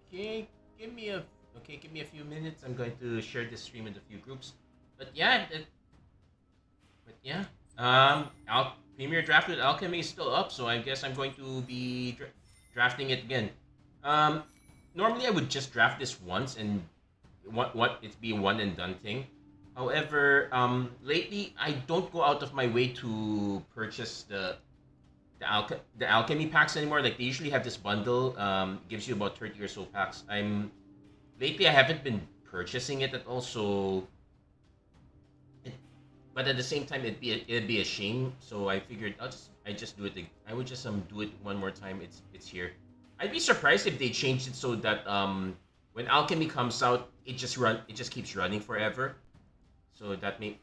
Okay, give me a give me a few minutes. I'm going to share this stream into a few groups. But yeah, Premier Draft with Alchemy is still up, so I guess I'm going to be drafting it again. Um, Normally I would just draft this once and what it be a one and done thing. However, lately I don't go out of my way to purchase the alchemy packs anymore. Like they usually have this bundle, gives you about 30 or so packs. I haven't been purchasing it at all, so but at the same time it'd be a shame. So I figured I just do it. I would just do it one more time. It's here. I'd be surprised if they changed it so that when alchemy comes out, it just keeps running forever. So that may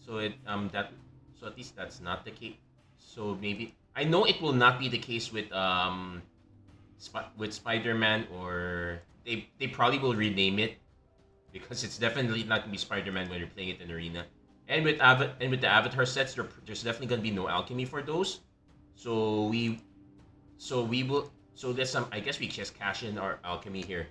so it that so at least that's not the case. So maybe I know it will not be the case with with Spider-Man, or they probably will rename it because it's definitely not gonna be Spider-Man when you're playing it in arena. And with the Avatar sets, there's definitely gonna be no alchemy for those. So we will there's some, I guess we just cash in our alchemy here.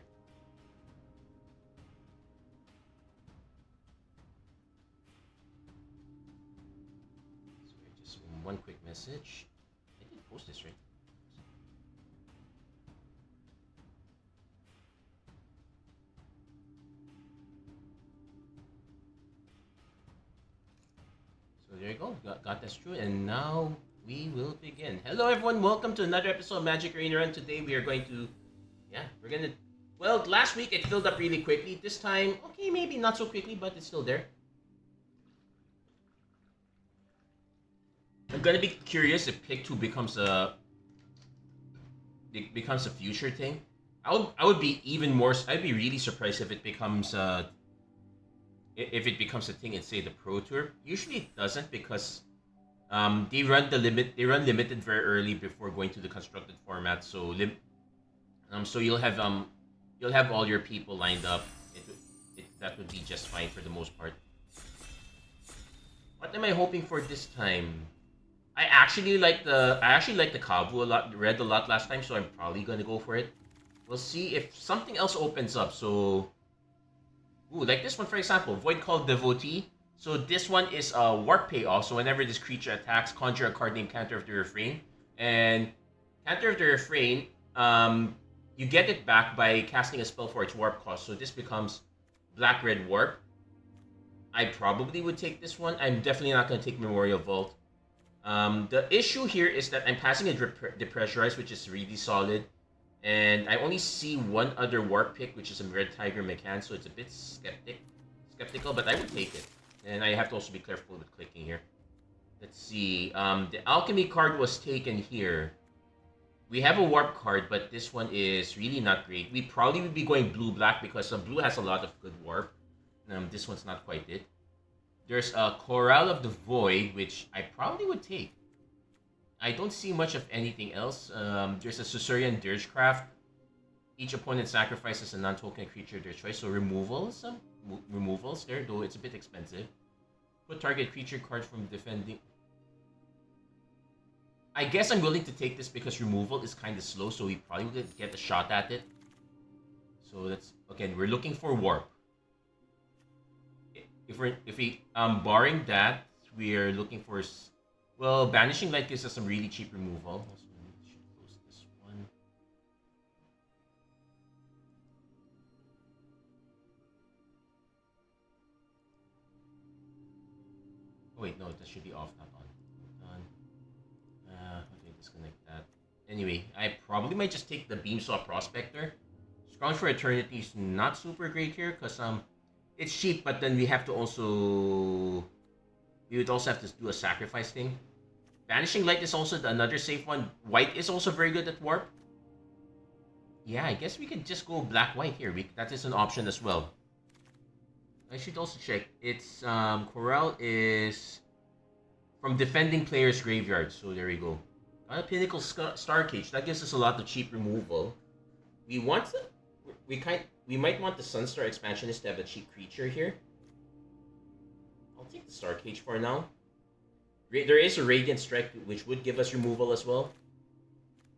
So just one quick message. I did post this, right? So there you go. Got this through, and now we will begin. Hello, everyone. Welcome to another episode of Magic Arena Run. Today we are going to, well, last week it filled up really quickly. This time, okay, maybe not so quickly, but it's still there. I'm gonna be curious if pick two becomes a future thing. I would be even more. I'd be really surprised if it becomes a thing in, say, the Pro Tour. Usually it doesn't because they run limited very early before going to the constructed format. So so you'll have all your people lined up. That would be just fine for the most part. What am I hoping for this time? I actually like the Kavu a lot, read a lot last time, so I'm probably gonna go for it. We'll see if something else opens up. So, ooh, like this one for example, Void Called Devotee. So this one is a warp payoff. So whenever this creature attacks, conjure a card named Cantor of the Refrain, and Cantor of the Refrain, you get it back by casting a spell for its warp cost. So this becomes Black Red Warp. I probably would take this one. I'm definitely not going to take Memorial Vault. The issue here is that I'm passing a Depressurize, which is really solid. And I only see one other warp pick, which is a Red Tiger Mechan, so it's a bit skeptical, but I would take it. And I have to also be careful with clicking here. Let's see. The Alchemy card was taken here. We have a warp card, but this one is really not great. We probably would be going blue-black because blue has a lot of good warp. This one's not quite it. There's a Chorale of the Void, which I probably would take. I don't see much of anything else. There's a Susurian Dirgecraft. Each opponent sacrifices a non-token creature of their choice. So removals there, though it's a bit expensive. Put target creature card from defending. I guess I'm willing to take this because removal is kind of slow, so we probably will get a shot at it. So that's, again, we're looking for warp. If we barring that, we are looking for, well, Banishing Light gives us some really cheap removal. Also, we should close this one. Oh wait, no, this should be off, not on. Okay, disconnect that. Anyway, I probably might just take the Beamsaw Prospector. Scrounge for Eternities, not super great here because it's cheap, but then we would also have to do a sacrifice thing. Vanishing Light is also another safe one. White is also very good at warp. Yeah, I guess we could just go black-white here. That is an option as well. I should also check. It's Chorale is from defending player's graveyard. So there we go. Got a Pinnacle Star Cage. That gives us a lot of cheap removal. We might want the Sunstar Expansionist to have a cheap creature here. I'll take the Star Cage for now. There is a Radiant Strike, which would give us removal as well.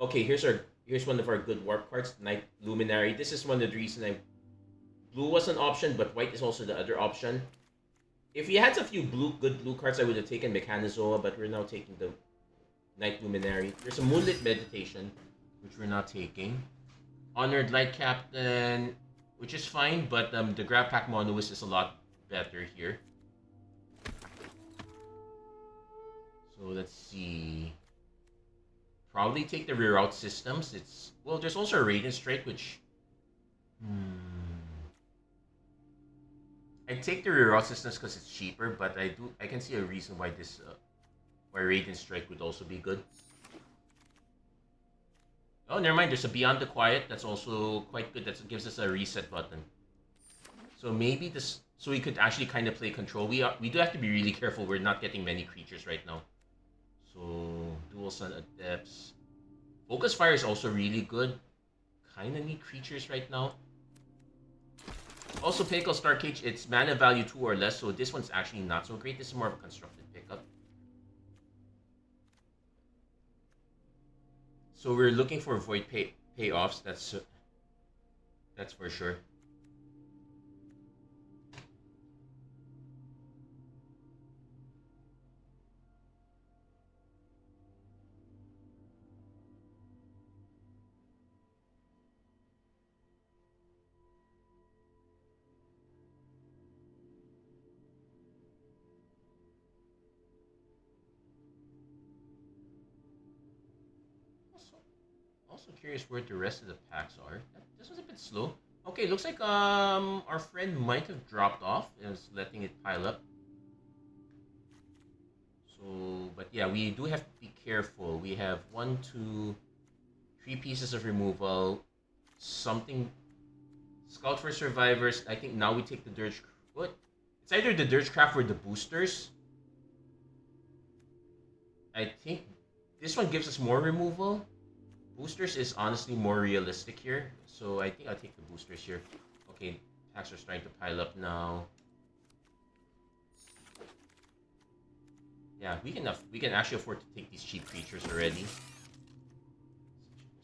Okay, here's one of our good warp cards, Night Luminary. This is one of the reasons I blue was an option, but white is also the other option. If we had a few good blue cards, I would have taken Mechanizoa, but we're now taking the Night Luminary. There's a Moonlit Meditation, which we're not taking. Honored Light Captain, which is fine, but the Grab Pack Monoist is a lot better here. So let's see. Probably take the reroute systems. It's well, there's also a Radiant Strike, which I take the reroute systems because it's cheaper, but I can see a reason why why Radiant Strike would also be good. Oh, never mind. There's a Beyond the Quiet that's also quite good. That gives us a reset button. So maybe this, so we could actually kind of play control. We do have to be really careful. We're not getting many creatures right now. So Dual Sun Adepts. Focus Fire is also really good. Kind of need creatures right now. Also, Pinnacle Star Cage, it's mana value 2 or less, so this one's actually not so great. This is more of a constructed pickup. So we're looking for void payoffs. That's for sure. Also curious where the rest of the packs are. This was a bit slow. Okay, looks like our friend might have dropped off and is letting it pile up. So, but yeah, we do have to be careful. We have 1, 2, 3 pieces of removal. Something. Scout for Survivors. I think now we take the Dirge. What? It's either the Dirge Craft or the boosters. I think this one gives us more removal. Boosters is honestly more realistic here, so I think I'll take the boosters here. Okay, packs are starting to pile up now. Yeah, we can actually afford to take these cheap creatures already.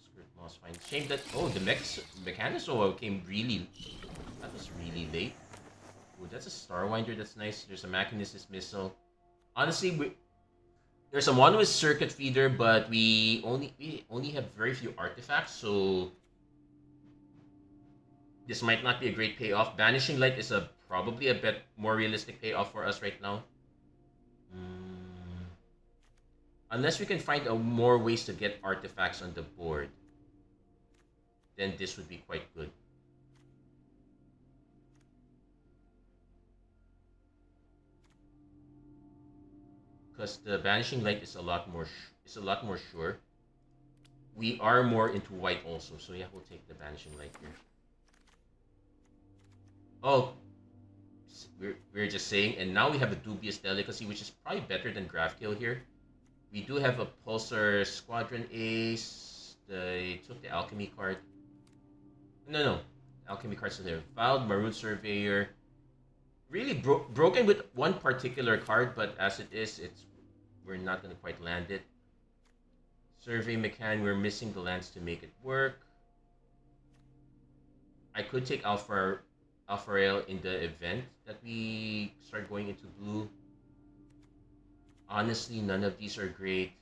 Skirt Moss, fine. Shame that the Mechanizoa came really. That was really late. Ooh, that's a Starwinder. That's nice. There's a Machinistus Missile. Honestly, there's a Monoist Circuit Feeder, but we only have very few artifacts, so this might not be a great payoff. Banishing Light is probably a bit more realistic payoff for us right now. Unless we can find more ways to get artifacts on the board, then this would be quite good. Because the Banishing Light is a lot more sure. We are more into white also, so yeah, we'll take the Banishing Light here. Oh, we're just saying, and now we have a Dubious Delicacy, which is probably better than Grafkill here. We do have a Pulsar Squadron Ace. They took the Alchemy card. No. Alchemy card's still there. Filed Maroon Surveyor. Really broken with one particular card, but as it is, we're not going to quite land it. Survey Mechan, we're missing the lands to make it work. I could take Alpha Rail in the event that we start going into blue. Honestly, none of these are great.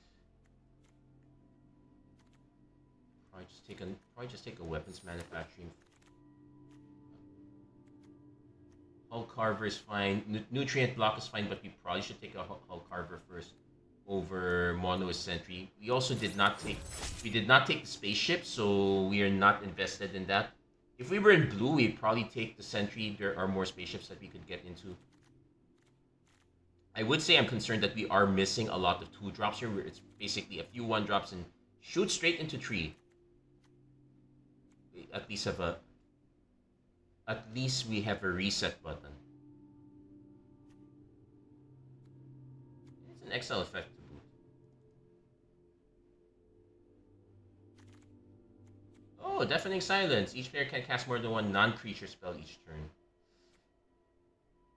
Probably just take a weapons manufacturing. Hull Carver is fine. Nutrient Block is fine, but we probably should take a Hull Carver first over Monoist Sentry. We also did not take the spaceship, so we are not invested in that. If we were in blue, we'd probably take the Sentry. There are more spaceships that we could get into. I would say I'm concerned that we are missing a lot of 2-drops here, where it's basically a few 1-drops and shoot straight into tree. We at least we have a reset button. It's an exile effect to boot. Oh, Deafening Silence. Each player can cast more than one non-creature spell each turn.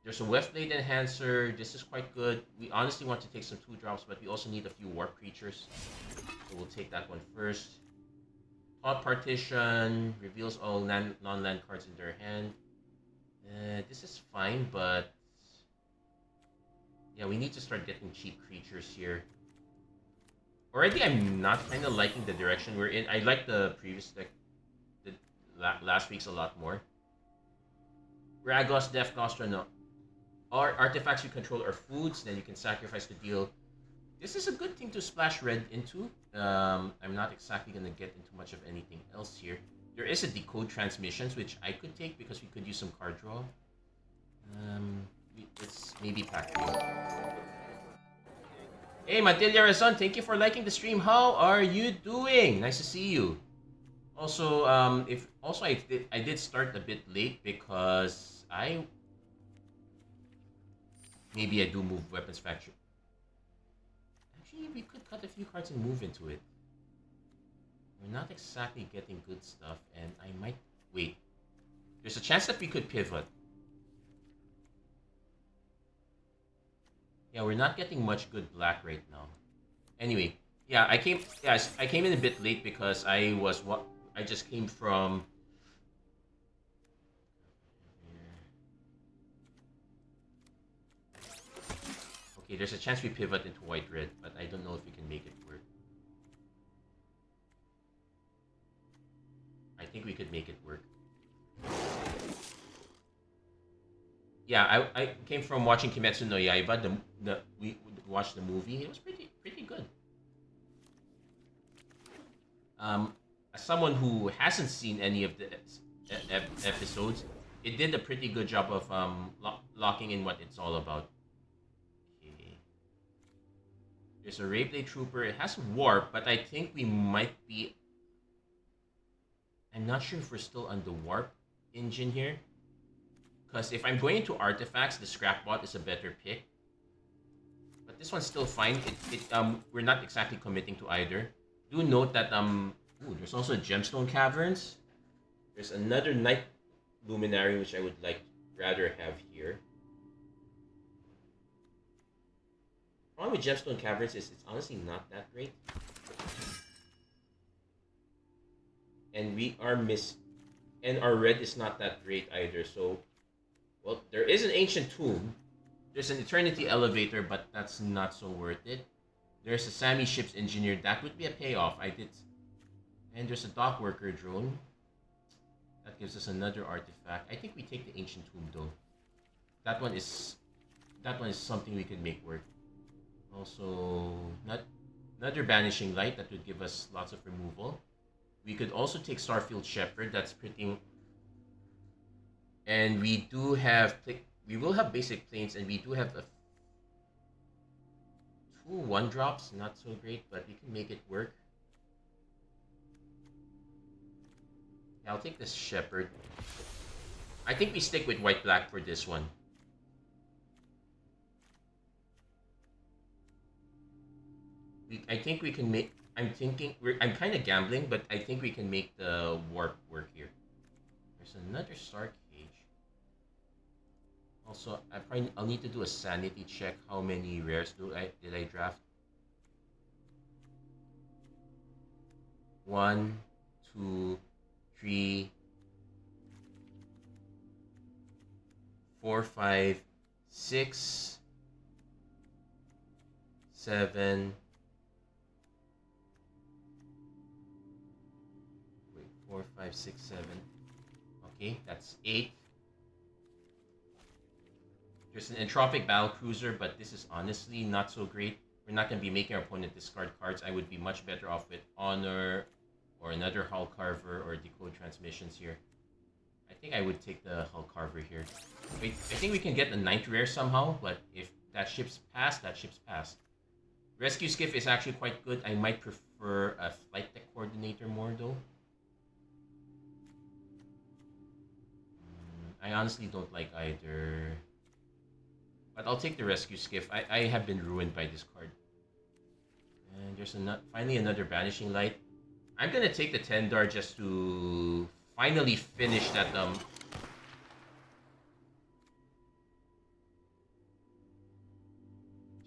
There's a Weftblade Enhancer. This is quite good. We honestly want to take some 2-drops, but we also need a few warp creatures. So we'll take that one first. Thought Partition reveals all non-land cards in their hand. This is fine, but yeah, we need to start getting cheap creatures here. Already, I'm not kind of liking the direction we're in. I like the previous deck, the last week's a lot more. Ragos, Death Nostra, no. Our artifacts you control are foods, then you can sacrifice to deal. This is a good thing to splash red into. I'm not exactly going to get into much of anything else here. There is a Decode Transmissions, which I could take because we could use some card draw. Let's maybe pack 3. Hey, Matilia Razon, thank you for liking the stream. How are you doing? Nice to see you. Also, I did start a bit late because maybe I do move Weapons Factory. Actually, we could cut a few cards and move into it. We're not exactly getting good stuff, and I might wait. There's a chance that we could pivot. Yeah, we're not getting much good black right now. Anyway, yeah, I came in a bit late because I just came from. Okay, there's a chance we pivot into white-red, but I don't know if we can make it work. I think we could make it work. Yeah, I came from watching Kimetsu no Yaiba. We watched the movie. It was pretty good. As someone who hasn't seen any of the episodes, it did a pretty good job of locking in what it's all about. Okay. There's a Rayblade Trooper. It has warp, but I think we might be. I'm not sure if we're still on the warp engine here. Because if I'm going into artifacts, the Scrapbot is a better pick. But this one's still fine. We're not exactly committing to either. Do note that there's also Gemstone Caverns. There's another Night Luminary which I would rather have here. Problem with Gemstone Caverns is it's honestly not that great. And and our red is not that great either, so well, there is an Ancient Tomb. There's an Eternity Elevator, but that's not so worth it. There's a Sammy Ship's Engineer. That would be a payoff. And there's a Dock Worker Drone. That gives us another artifact. I think we take the Ancient Tomb though. That one is something we could make work. Also, another Banishing Light that would give us lots of removal. We could also take Starfield Shepherd. That's pretty. And we will have basic planes, and we do have two 1-drops. Not so great, but we can make it work. Yeah, I'll take this Shepherd. I think we stick with white-black for this one. I think we can make. I'm kind of gambling, but I think we can make the warp work here. There's another Star Cage. Also, I'll need to do a sanity check. How many rares did I draft? 1, 2, 3, 4, 5, 6, 7. 4, 5, 6, 7. Okay, that's 8. There's an Entropic Battlecruiser, but this is honestly not so great. We're not going to be making our opponent discard cards. I would be much better off with Honor or another Hull Carver or Decode Transmissions here. I think I would take the Hull Carver here. Wait, I think we can get the 9th rare somehow, but if that ship's passed, that ship's passed. Rescue Skiff is actually quite good. I might prefer a Flight Tech Coordinator more though. I honestly don't like either. But I'll take the Rescue Skiff. I have been ruined by this card. And there's finally another Banishing Light. I'm gonna take the Tendar just to finally finish that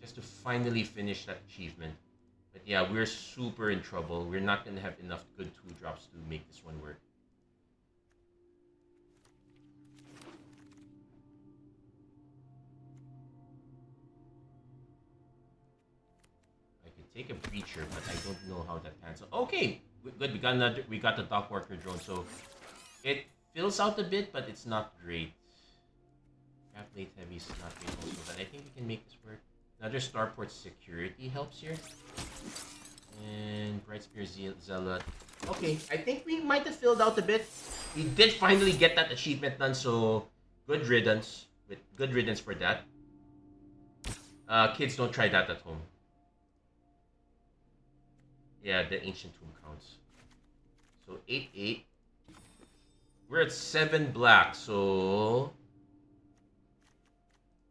just to finally finish that achievement. But yeah, we're super in trouble. We're not gonna have enough good 2-drops to make this one work. I can take a Breacher, but I don't know how that pans out. Okay, good. We got the Dock Worker drone, so it fills out a bit, but it's not great. Craft Blade Heavy is not great also, but I think we can make this work. Another Starport Security helps here. And Bright Spear Zealot. Okay, I think we might have filled out a bit. We did finally get that achievement done, so good riddance. Good riddance for that. Kids, don't try that at home. Yeah, the Ancient Tomb counts. So 8-8. We're at 7 black, so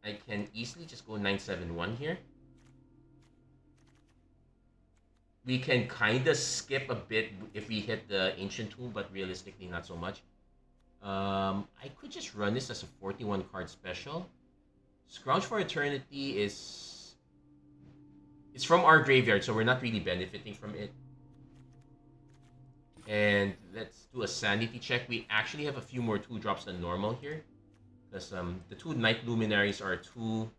I can easily just go 9-7-1 here. We can kind of skip a bit if we hit the Ancient Tomb, but realistically not so much. I could just run this as a 41 card special. Scrounge for Eternity is... It's from our graveyard, so we're not really benefiting from it. And let's do a sanity check. We actually have a few more 2-drops than normal here. Because the 2 Night Luminaries are 2.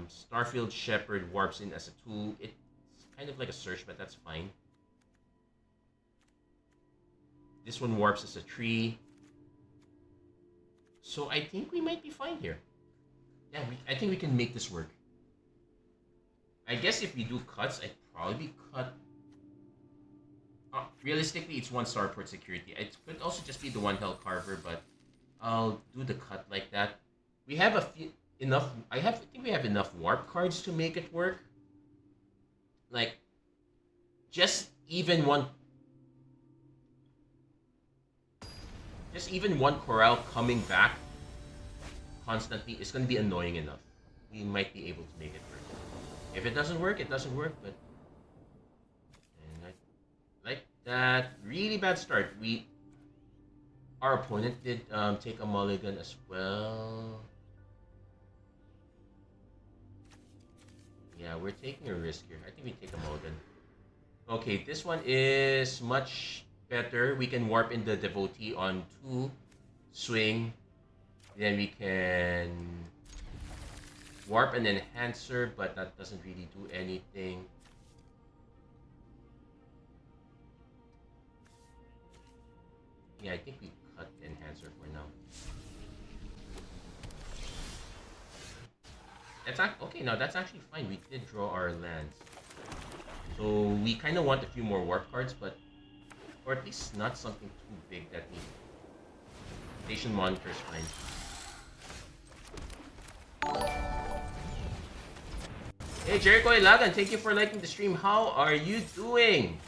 Starfield Shepherd warps in as a 2. It's kind of like a search, but that's fine. This one warps as a 3. So I think we might be fine here. Yeah, I think we can make this work. I guess if we do cuts, I'd probably cut... realistically, it's 1 Starport Security. It could also just be the 1 Hell Carver, but I'll do the cut like that. We have a few... enough... I think we have enough warp cards to make it work. Like, just even one Corral coming back constantly is going to be annoying enough. We might be able to make it work. If it doesn't work, it doesn't work, but... And like that. Really bad start. Our opponent did take a mulligan as well. Yeah, we're taking a risk here. I think we take a mulligan. Okay, this one is much better. We can warp in the Devotee on 2, swing. Then we can warp an Enhancer, but that doesn't really do anything. Yeah, I think we cut the Enhancer for now. That's okay. Now that's actually fine. We did draw our lands, so we kind of want a few more warp cards, but or at least not something too big that we. Station Monitor is fine. Hey Jericho Ilagan, thank you for liking the stream. How are you doing?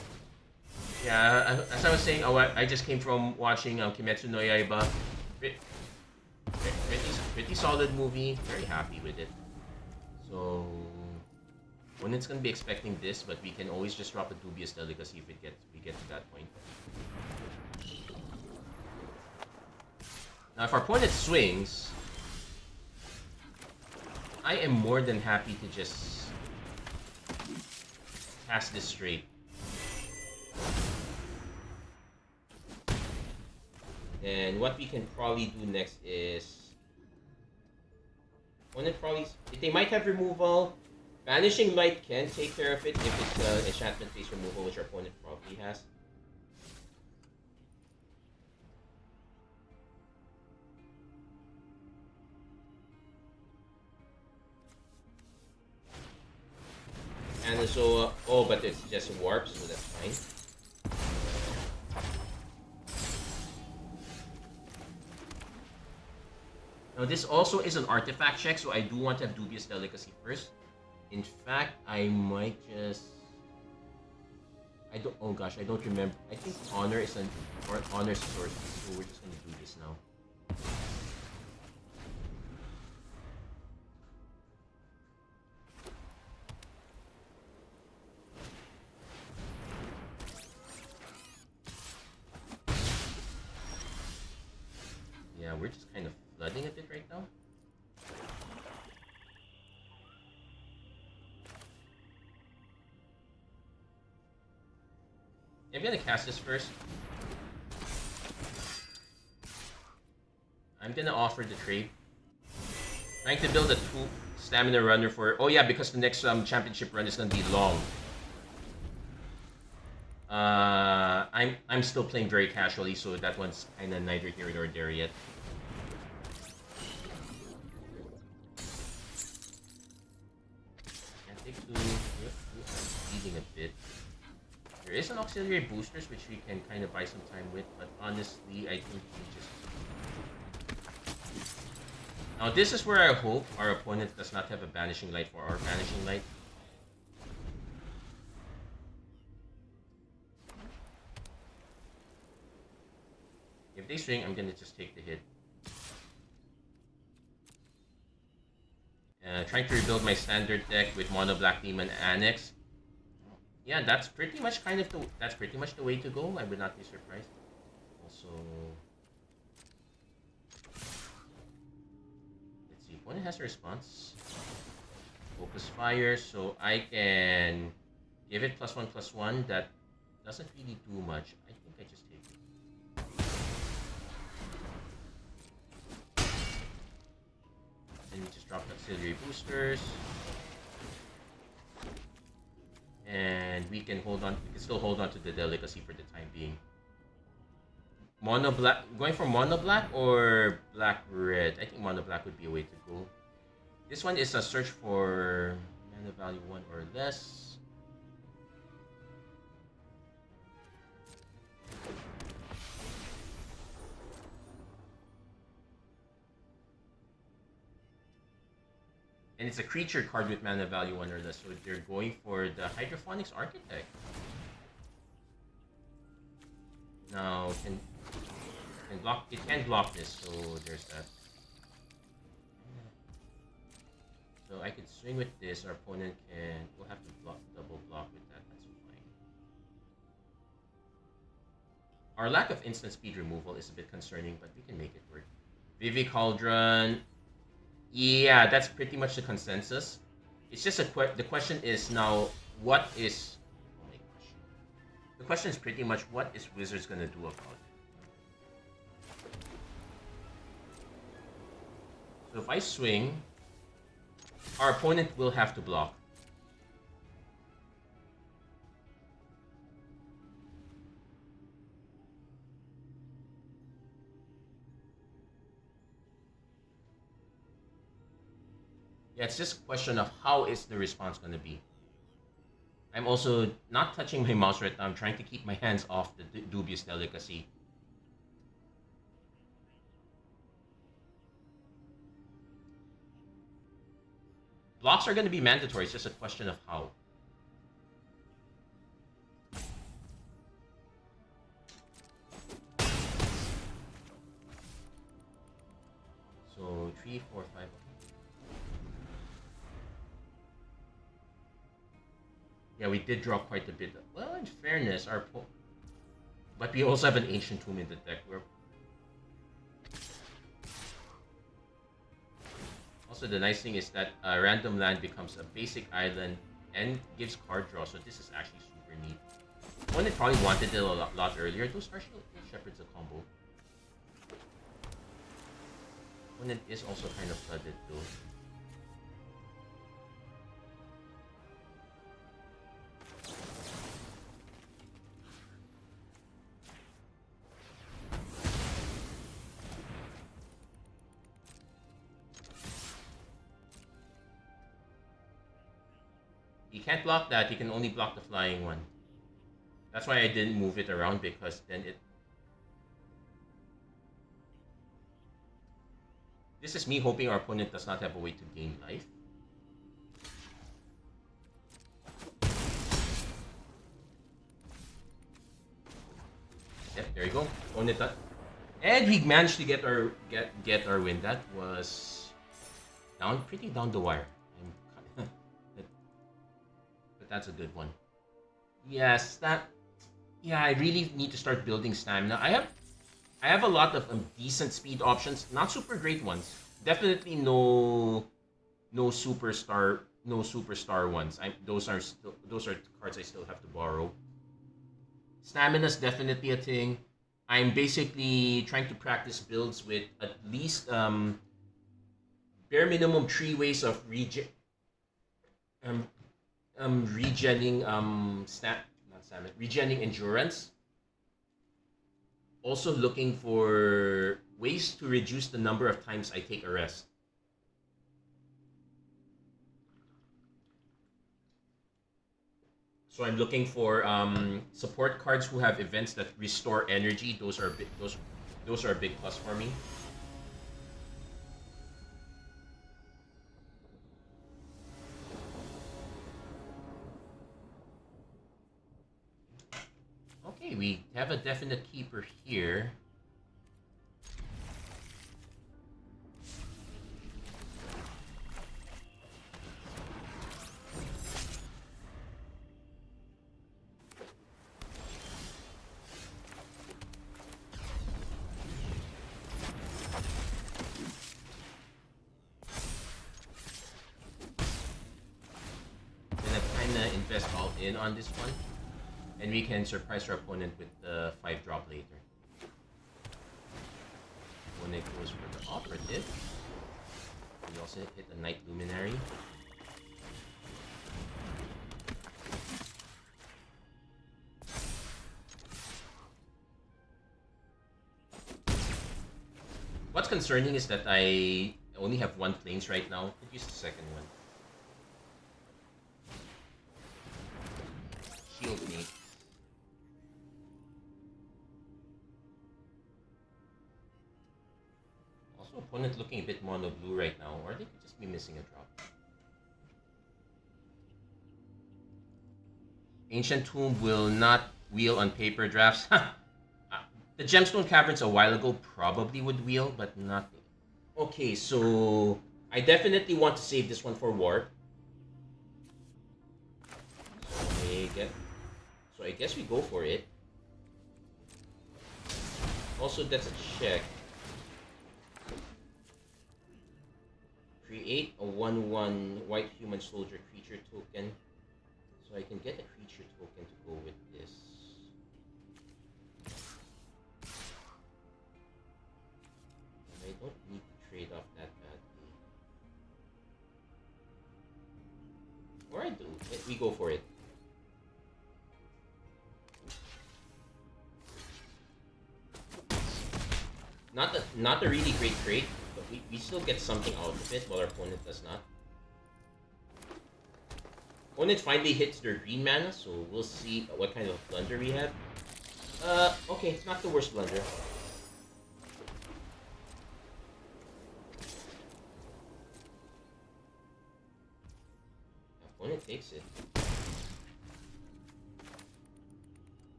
Yeah, as I was saying, I just came from watching Kimetsu no Yaiba. Pretty solid movie. Very happy with it. So, opponent's gonna be expecting this, but we can always just drop a Dubious Delicacy if we get to that point. Now, if our opponent swings, I am more than happy to just cast this straight. And what we can probably do next is... They might have removal. Vanishing Light can take care of it if it's enchantment phase removal, which our opponent probably has. And so, oh, but it's just warp, so that's fine. Now this also is an artifact check, so I do want to have Dubious Delicacy first. In fact, I might just... oh gosh, I don't remember. I think Honor is Honor's source, so we're just gonna do this now. Yeah, we're just kind of flooding a bit right now. I'm gonna cast this first. I'm gonna offer the trade. Trying to build a 2 stamina runner for... Oh yeah, because the next championship run is gonna be long. I'm still playing very casually, so that one's kind of neither here nor there yet. Can't take 2. Bleeding a bit. There is an auxiliary boosters which we can kind of buy some time with, but honestly, I think we just... Now this is where I hope our opponent does not have a Banishing Light for our Banishing Light. If they swing, I'm gonna just take the hit. Trying to rebuild my standard deck with Mono Black Demon Annex. Yeah, that's pretty much the way to go. I would not be surprised. Also, let's see. Opponent has a response. Focus Fire, so I can give it +1/+1. That doesn't really do much. I think I just take it. Then we just drop the auxiliary boosters. And we can still hold on to the delicacy for the time being. Mono black, going for mono black or black red? I think mono black would be a way to go. This one is a search for mana value 1 or less. And it's a creature card with mana value 1 or less, so they're going for the Hydrophonics Architect. Now, it can block this, so there's that. So I could swing with this, our opponent will have to double block with that, that's fine. Our lack of instant speed removal is a bit concerning, but we can make it work. Vivi Cauldron. Yeah, that's pretty much the consensus. It's just the question is now, what is... Oh my gosh. The question is pretty much, what is Wizards gonna do about it? So if I swing, our opponent will have to block. Yeah, it's just a question of how is the response going to be. I'm also not touching my mouse right now. I'm trying to keep my hands off the dubious delicacy. Blocks are going to be mandatory. It's just a question of how. So 3, 4, 5. Yeah, we did draw quite a bit. Well, in fairness, but we also have an Ancient Tomb in the deck. Also, the nice thing is that random land becomes a basic island and gives card draw, so this is actually super neat. Opponent probably wanted it a lot earlier. Those Starship Shepherd's a combo. Opponent is also kind of flooded though. He can't block that, he can only block the flying one. That's why I didn't move it around, because then it... This is me hoping our opponent does not have a way to gain life. Yep, there you go. Opponent that. And we managed to get our win. That was pretty down the wire. But that's a good one. Yes, yeah, I really need to start building stamina. I have a lot of decent speed options, not super great ones. Definitely no superstar ones. Those are cards I still have to borrow. Stamina's definitely a thing. I'm basically trying to practice builds with at least bare minimum 3 ways of um, regenning not stamina, regenning endurance. Also looking for ways to reduce the number of times I take a rest. So I'm looking for support cards who have events that restore energy. Those are a big plus for me. Okay, we have a definite keeper here. Gonna kinda invest all in on this one. And we can surprise our opponent with the 5-drop later. Opponent goes for the operative. We also hit a Night Luminary. What's concerning is that I only have 1 planes right now. Could use the second one. Shield me. Also, opponent looking a bit mono blue right now, or they could just be missing a drop. Ancient Tomb will not wheel on paper drafts. The Gemstone Caverns a while ago probably would wheel, but not. Okay, so I definitely want to save this one for Warp. So I guess we go for it. Also, that's a check. Create a 1/1 white human soldier creature token. So I can get a creature token to go with this. And I don't need to trade off that badly. Or I do. We go for it. Not a really great trade, but we still get something out of it while our opponent does not. Opponent finally hits their green mana, so we'll see what kind of blunder we have. Okay, it's not the worst blunder. Opponent takes it.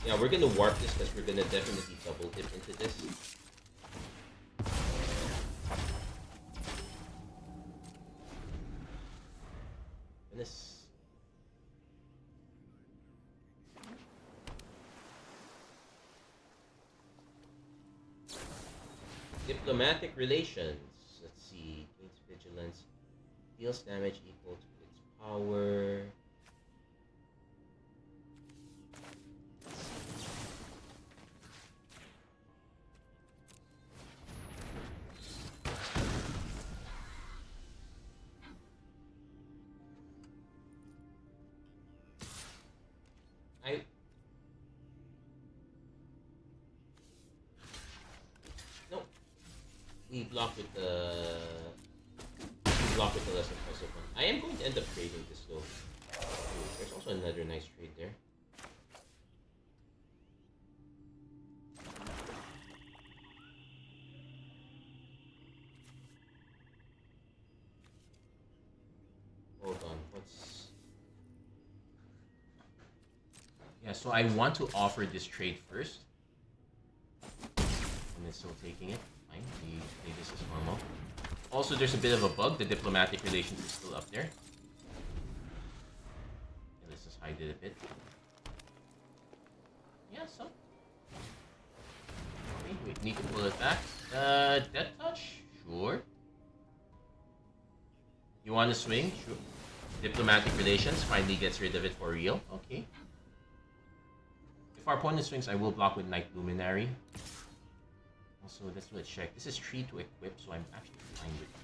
Yeah, we're gonna warp this because we're gonna definitely double dip into this. Goodness. Diplomatic relations. Let's see. Gains vigilance. Deals damage equal to its power. We block with the less impressive one. I am going to end up trading this though. There's also another nice trade there. Hold on, yeah, so I want to offer this trade first. And it's still taking it. Fine, we play this as normal. Also, there's a bit of a bug. The diplomatic relations is still up there. Okay, let's just hide it a bit. Yeah, so. Okay, we need to pull it back. Death touch? Sure. You want to swing? Sure. Diplomatic relations finally gets rid of it for real. Okay. If our opponent swings, I will block with Night Luminary. Also, let's do a check. This is 3 to equip, so I'm actually fine with this.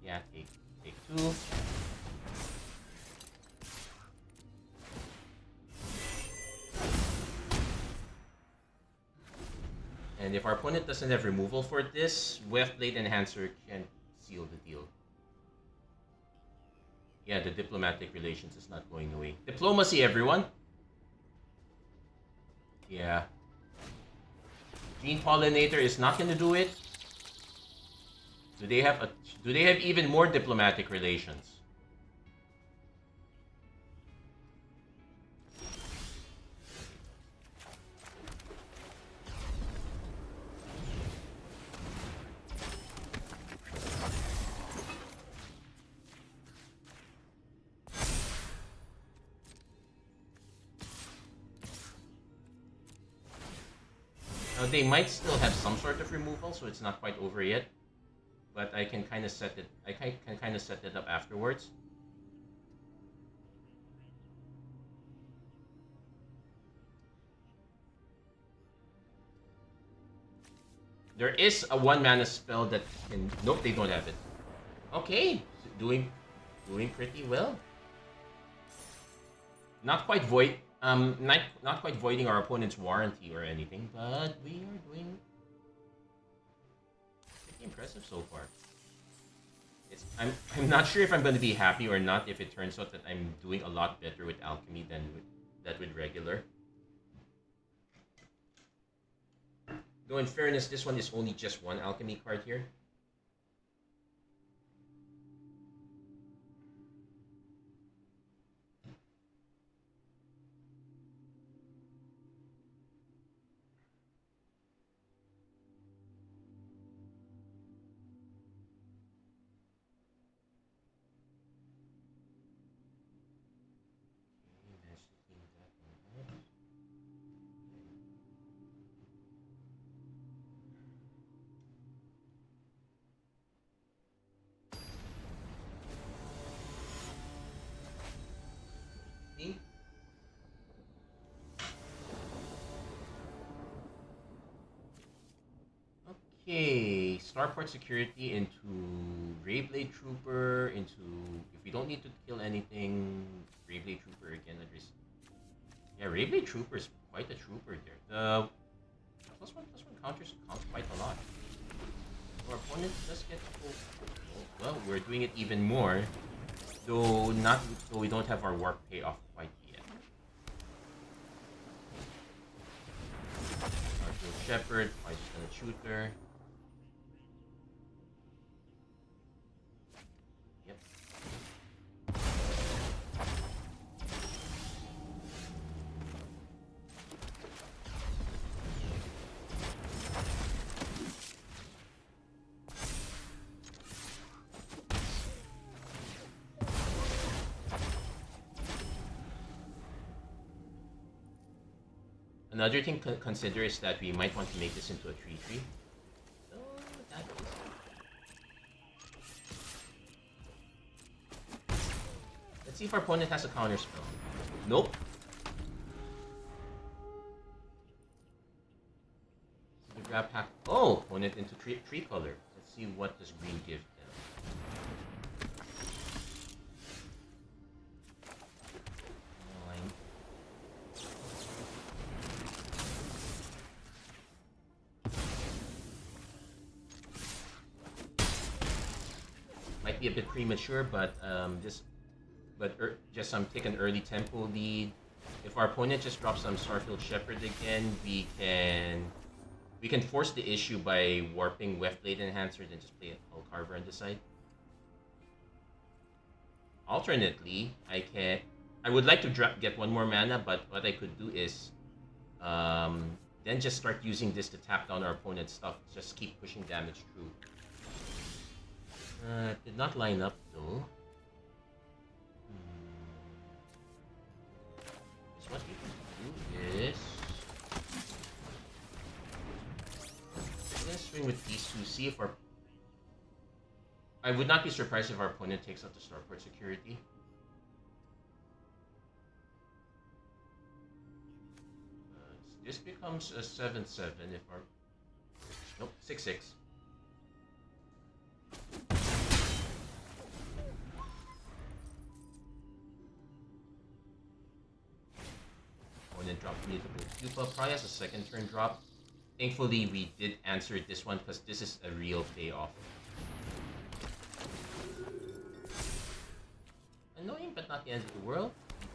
Yeah, take 2. And if our opponent doesn't have removal for this, Weft-Blade Enhancer can seal the deal. Yeah, the diplomatic relations is not going away. Diplomacy, everyone! Yeah. Gene Pollinator is not gonna do it. Do they have even more diplomatic relations? They might still have some sort of removal, so it's not quite over yet. But I can kind of set it. I can kind of set it up afterwards. There is a 1-mana spell that can. Nope, they don't have it. Okay, doing pretty well. Not quite not quite voiding our opponent's warranty or anything, but we are doing pretty impressive so far. I'm not sure if I'm going to be happy or not if it turns out that I'm doing a lot better with Alchemy than with regular. Though in fairness, this one is only just one Alchemy card here. Okay, Starport Security into Rayblade Trooper into. If we don't need to kill anything, Rayblade Trooper again. Yeah, Rayblade Trooper is quite a trooper there. The +1/+1 counters count quite a lot. So our opponent does get. Well, we're doing it even more, though we don't have our warp payoff quite yet. Shepherd, I just gonna shoot her. Yep. Another thing to consider is that we might want to make this into a 3/3. So that is. Let's see if our opponent has a counter spell. Nope. So the grab pack. Oh, opponent into tree color. Let's see what does green give them. Might be a bit premature, but just take an early tempo lead. If our opponent just drops some Starfield Shepherd again, we can force the issue by warping Weft-Blade Enhancer and just play a Hull Carver on the side. Alternately, I would like to get one more mana, but what I could do is then just start using this to tap down our opponent's stuff. Just keep pushing damage through. Did not line up though. swing with these two, see if our... I would not be surprised if our opponent takes out the starport security. This becomes a 7-7 if our... Nope, 6-6. Opponent dropped me the Pupa, probably has a second turn drop. Thankfully, we did answer this one because this is a real payoff. Annoying, but not the end of the world.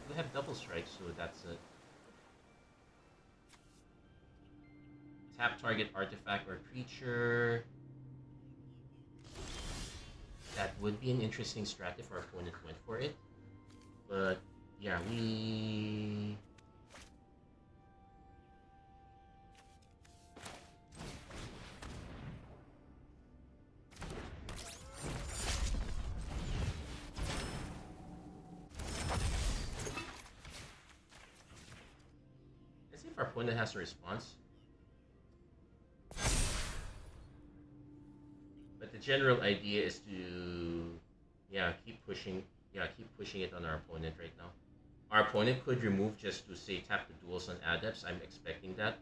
We have double strike, so that's it. Tap target artifact or creature. That would be an interesting strat if our opponent went for it. But yeah, we... Let's see if our opponent has a response. But the general idea is to, keep pushing it on our opponent right now. Our opponent could remove just to say tap the duels on adepts. I'm expecting that.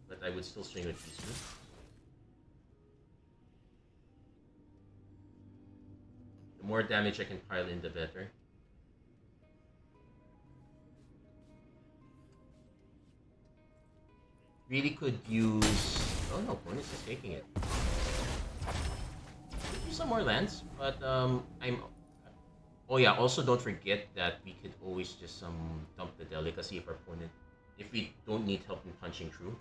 But I would still swing with these two. The more damage I can pile in, the better. Really could use... Oh no, opponent's just taking it. Could use some more lands, but I'm... Oh yeah, also don't forget that we could always just dump the delicacy of our opponent if we don't need help in punching through.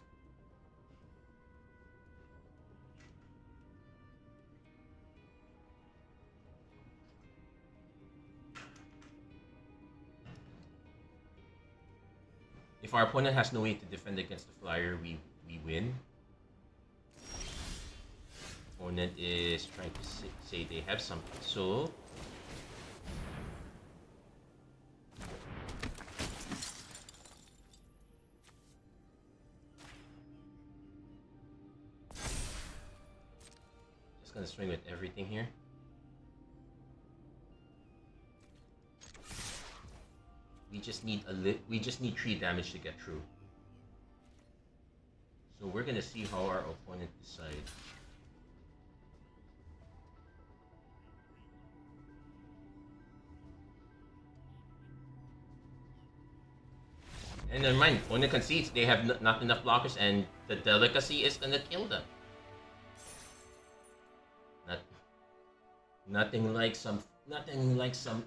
If our opponent has no way to defend against the flyer, we win. Opponent is trying to say they have something, so... Just gonna swing with everything here. We just need 3 damage to get through. So we're gonna see how our opponent decides. And never mind, opponent concedes they have not enough blockers, and the delicacy is gonna kill them. Nothing like some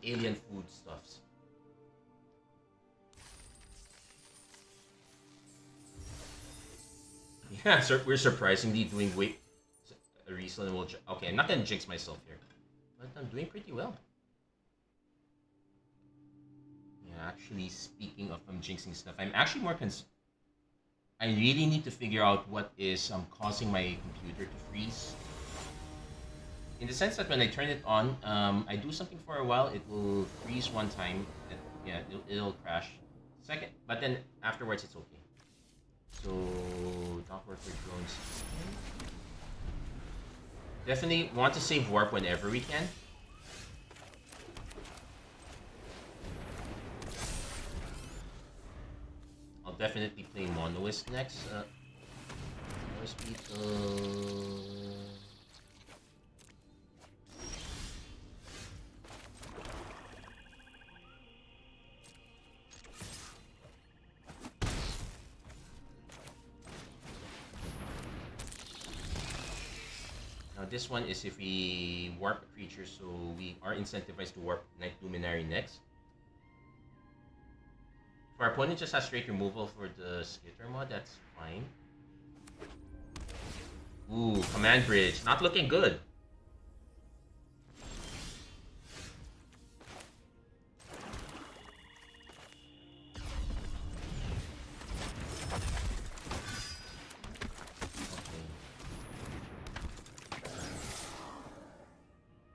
alien food stuffs. Yeah, so we're surprisingly doing a reasonable job. Okay, I'm not gonna jinx myself here, but I'm doing pretty well. Yeah, actually, speaking of jinxing stuff, I'm actually more I really need to figure out what is causing my computer to freeze. In the sense that when I turn it on, I do something for a while, it will freeze one time. It'll crash. Second, but then afterwards it's okay. So, dock work for drones. Definitely want to save warp whenever we can. I'll definitely play Monoist next. Monoist people. This one is if we warp a creature, so we are incentivized to warp Night Luminary next. If our opponent just has straight removal for the Skitter mod, that's fine. Ooh, Command Bridge. Not looking good.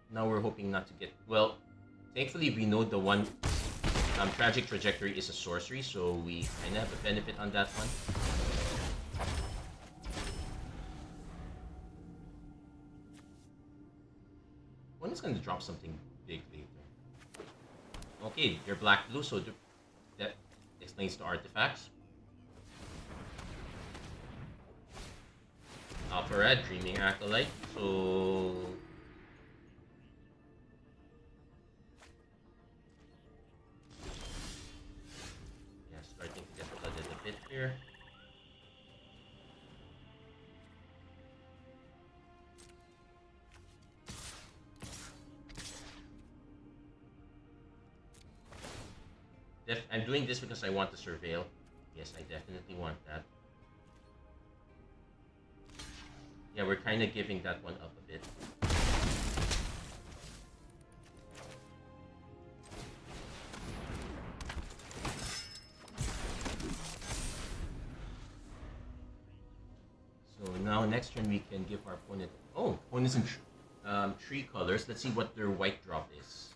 Now we're hoping not to get... Well, thankfully we know the one... Tragic Trajectory is a sorcery, so we kind of have a benefit on that one. One is going to drop something big later. Okay, you're black-blue, so that explains the artifacts. Alpha Red, Dreaming Acolyte, so... yeah, starting to get flooded a bit here. I'm doing this because I want to surveil. Yes, I definitely want that. Yeah, we're kind of giving that one up a bit. So now next turn we can give our opponent... oh, opponents in tree colors. Let's see what their white drop is.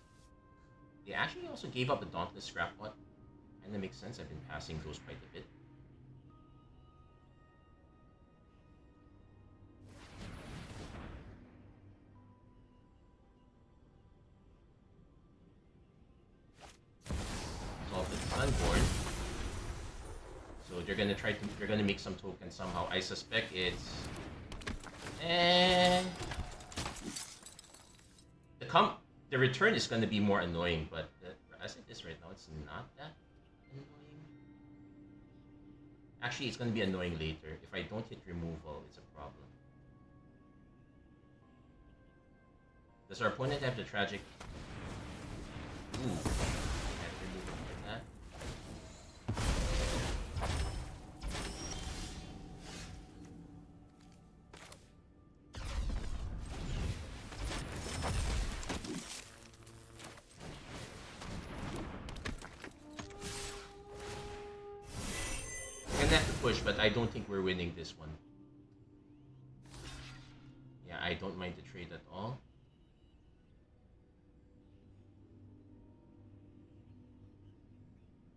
They actually also gave up a Dauntless Scrapbot. And that makes sense, I've been passing those quite a bit. Unborn. So they're gonna make some tokens somehow. I suspect it's the return is gonna be more annoying, but as it is right now, it's not that annoying. Actually, it's gonna be annoying later. If I don't hit removal, it's a problem. Does our opponent have the tragic? Ooh. But I don't think we're winning this one. Yeah, I don't mind the trade at all.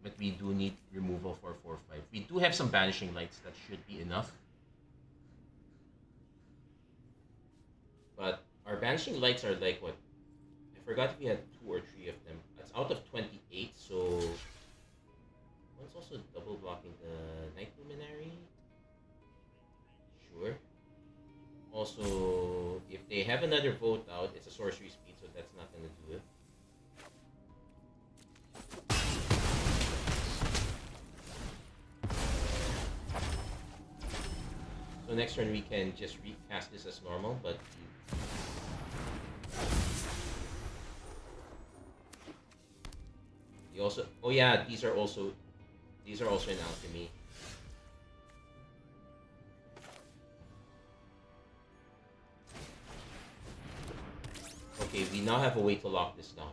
But we do need removal for 4/5. We do have some Banishing Lights, that should be enough. But our Banishing Lights are like what? I forgot if we had 2 or 3 of them. That's out of 28, so... one's also double blocking the Night Luminary. Sure. Also, if they have another vote out, it's a sorcery speed, so that's not gonna do it. So next turn we can just recast this as normal, but you also... oh yeah, these are also in Alchemy. Okay, we now have a way to lock this down.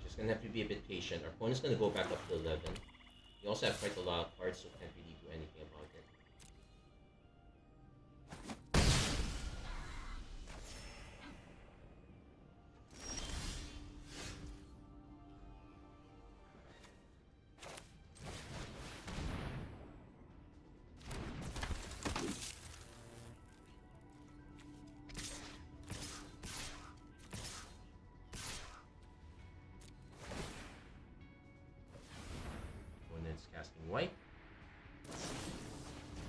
Just gonna have to be a bit patient. Our opponent's gonna go back up to 11. We also have quite a lot of cards, so can't really do anything about it. Casting white.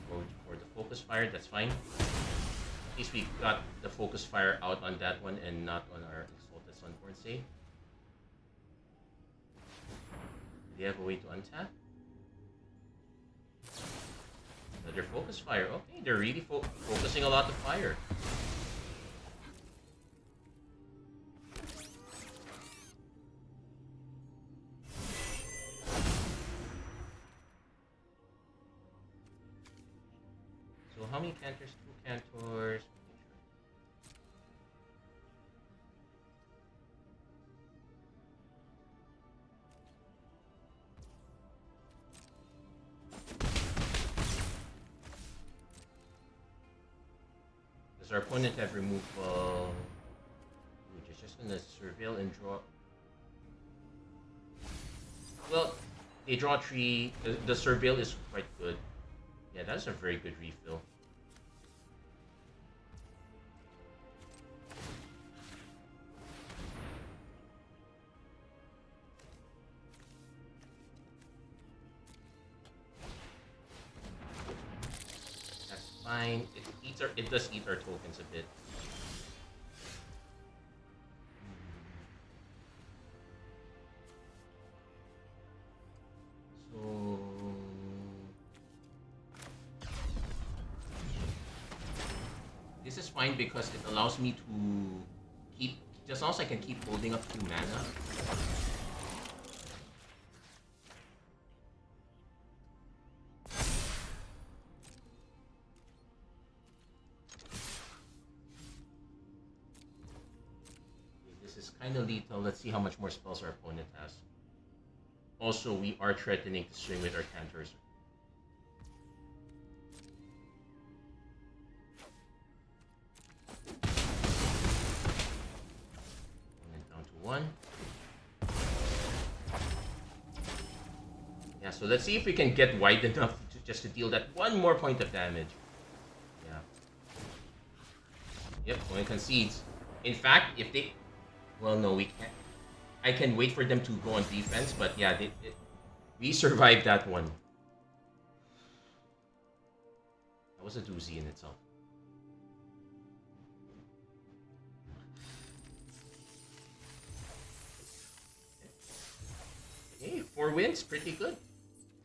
Go for the focus fire, that's fine. At least we got the focus fire out on that one and not on our Exalted Sunborn save. Do you have a way to untap? Another focus fire. Okay, they're really focusing a lot of fire. How many cantors? 2 cantors. Does our opponent have removal? gonna surveil and draw. Well, they draw 3. The surveil is quite good. Yeah, that's a very good refill. That's fine. It does eat our tokens a bit. So this is fine because it allows me to keep, just also I can keep holding up 2 mana. This is kind of lethal. Let's see how much more spells our opponent has. Also, we are threatening to swing with our canters. And down to 1. Yeah, so let's see if we can get wide enough to just to deal that 1 more point of damage. Yeah. Yep, opponent concedes. In fact, if they... Well, no, we can't. I can wait for them to go on defense, but yeah, we survived that one. That was a doozy in itself. Okay, 4 wins, pretty good.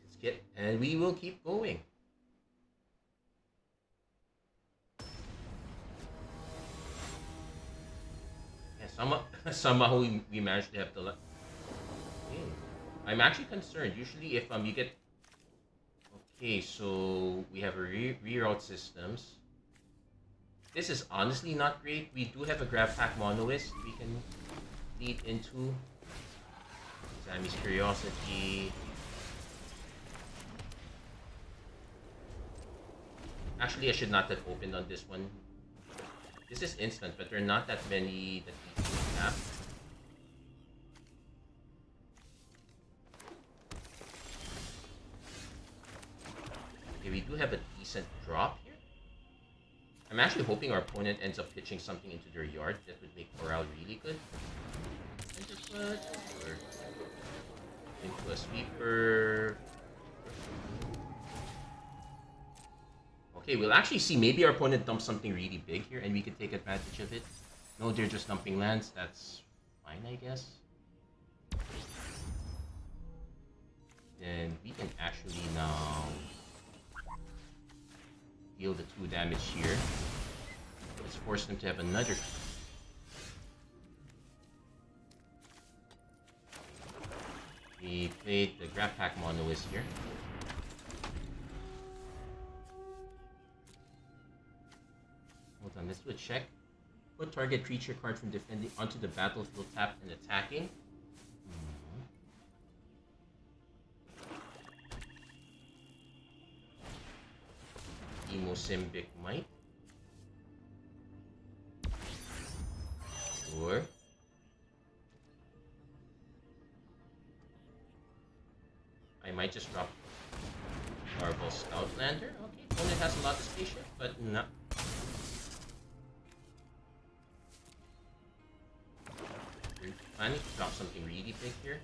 Let's get, and we will keep going. Somehow we managed to have the luck. Okay. I'm actually concerned. Usually if you get... Okay, so we have a reroute systems. This is honestly not great. We do have a grab pack monoist we can lead into. Sammy's Curiosity. Actually, I should not have opened on this one. This is instant, but there are not that many that we can tap. Okay, we do have a decent drop here. I'm actually hoping our opponent ends up pitching something into their yard. That would make morale really good. Into a sweeper. Okay, we'll actually see. Maybe our opponent dumps something really big here and we can take advantage of it. No, they're just dumping lands. That's fine, I guess. Then we can actually now deal the 2 damage here. Let's force them to have another. We played the grab pack monoist here. Hold on, let's do a check. Put target creature card from defending onto the battlefield tapped and attacking. Emosymbic Might. Sure. I might just drop Marble Stoutlander. Okay, opponent has a lot of spaceship, but not. We're planning to drop something really big here.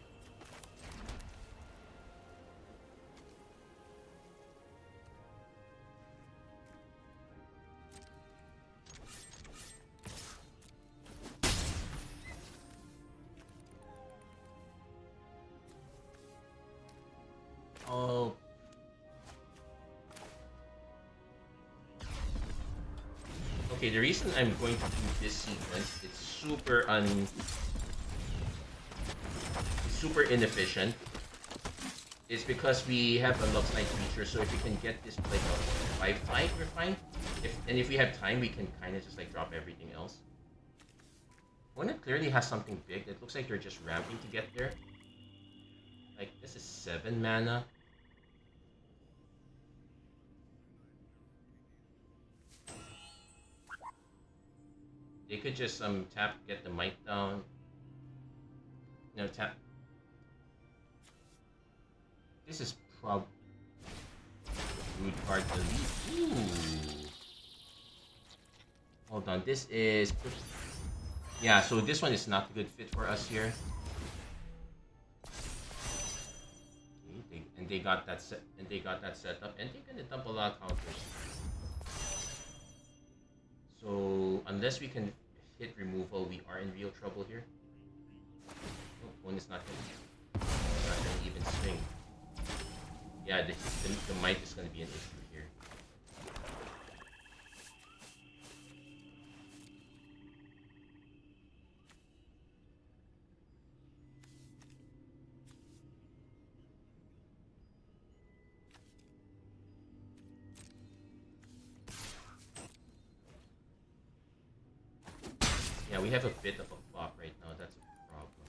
Oh. Okay, the reason I'm going to do this sequence, it's super inefficient, is because we have a Luxlight creature, so if we can get this like a 5/5, we're fine. If we have time, we can kind of just like drop everything else. Opponent clearly has something big. It looks like they're just ramping to get there. Like, this is 7 mana. They could just tap, get the mic down. No, tap. This is prob root card delete. Ooh. Hold on, this is yeah. So this one is not a good fit for us here. Okay, and they got that set, and they got that set up, and they're gonna dump a lot of counters. So unless we can hit removal, we are in real trouble here. Oh, one is not hitting. Not gonna even swing. Yeah, the mic is gonna be an issue here. Yeah, we have a bit of a flop right now. That's a problem.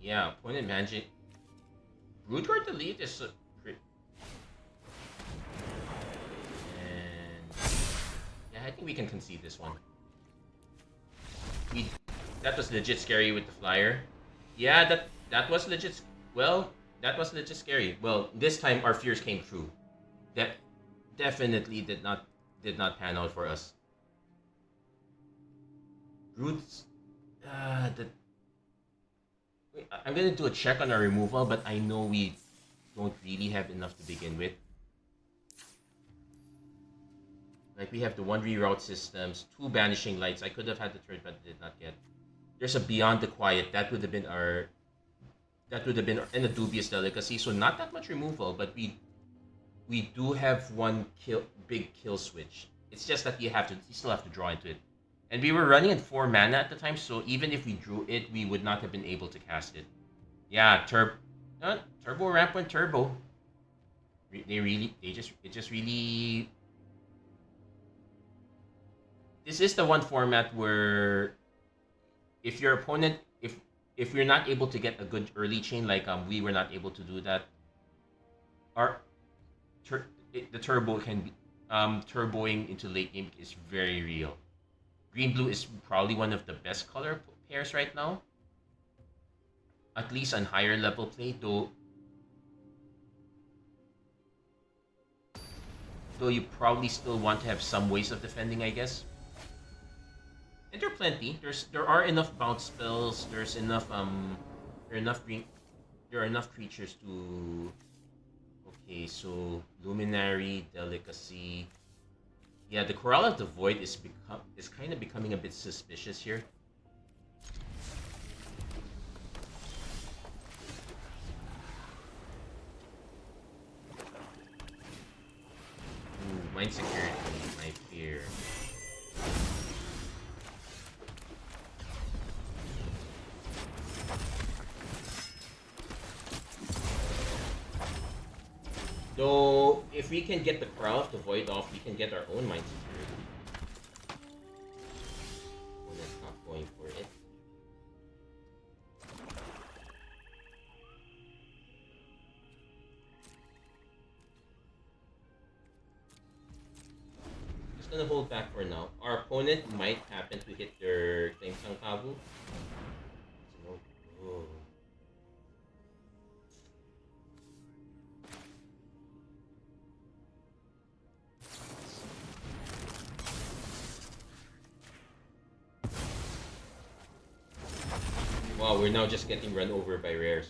Yeah, opponent managing. Root card delete is and yeah, I think we can concede this one. That was legit scary with the flyer. Yeah, that was legit. Well, that was legit scary. Well, this time our fears came true. That definitely did not pan out for us. Roots. I'm gonna do a check on our removal, but I know we don't really have enough to begin with. Like we have the 1 reroute systems, 2 banishing lights. I could have had the third, but did not get. There's a Beyond the Quiet. That would have been our. That would have been in a dubious delicacy. So not that much removal, but we do have one big kill switch. It's just that you still have to draw into it. And we were running at 4 mana at the time, so even if we drew it, we would not have been able to cast it. Yeah, turbo ramp and turbo. It just really. This is the one format where if your opponent, if you're not able to get a good early chain, like we were not able to do that, the turbo can be turboing into late game is very real. Green blue is probably one of the best color pairs right now, at least on higher level play. Though you probably still want to have some ways of defending, I guess. And there are plenty. There are enough bounce spells. There's enough there are enough creatures to. Okay, so Luminary, Delicacy. Yeah, the Corral of the Void is kind of becoming a bit suspicious here. Ooh, Mind Security, my fear. Though, if we can get the Corral of the Void off, we can get our own Mind Security. Oh, that's not going for it. Just gonna hold back for now. Our opponent might happen to hit their Claim Sankabu. Oh. Wow, we're now just getting run over by rares.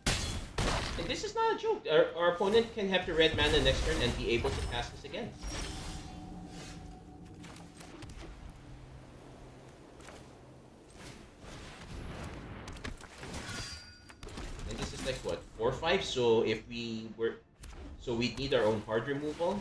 And this is not a joke. Our opponent can have the red mana next turn and be able to cast this again. And this is like what, 4/5? So if we were, so we need our own hard removal.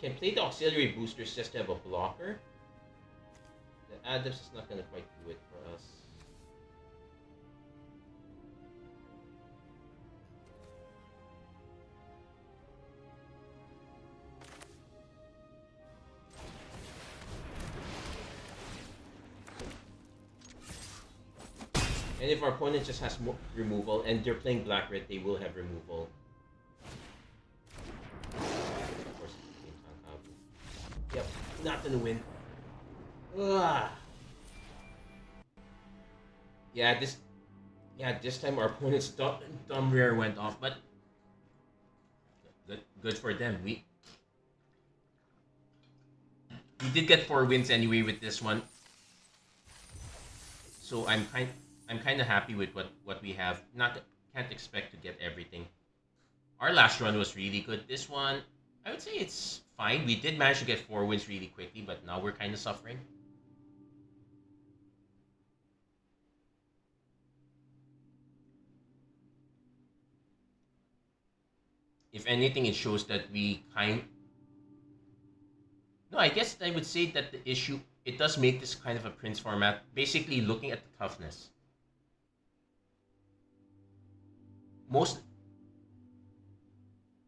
can play the auxiliary boosters just to have a blocker. The Adams is not gonna quite do it for us. And if our opponent just has more removal and they're playing black-red, they will have removal. Of course, yep, not gonna win. Ugh. Yeah, this time our opponent's dumb rare went off, but good for them. We did get 4 wins anyway with this one, so I'm kind of happy with what we have. Can't expect to get everything. Our last run was really good. This one, I would say it's fine. We did manage to get 4 wins really quickly, but now we're kind of suffering. If anything, it shows that No, I guess I would say that the issue, it does make this kind of a Prince format, basically looking at the toughness. Most,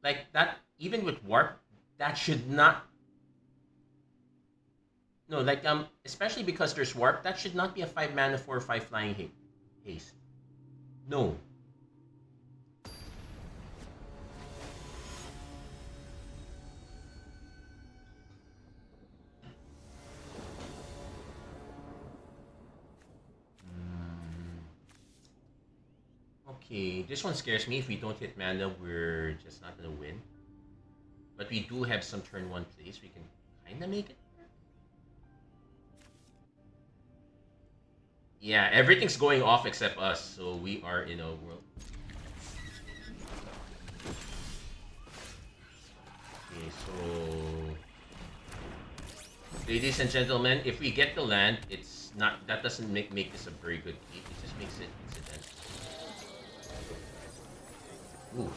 like that, even with Warp, that should not, no, like, especially because there's Warp, that should not be a 5 mana 4/5 flying haste. No. Okay, this one scares me. If we don't hit mana, we're just not gonna win. But we do have some turn 1 plays. We can kinda make it. Yeah, everything's going off except us, so we are in a world. Okay, so ladies and gentlemen, if we get the land, it's not, that doesn't make this a very good keep. It just makes it incidental. Ooh.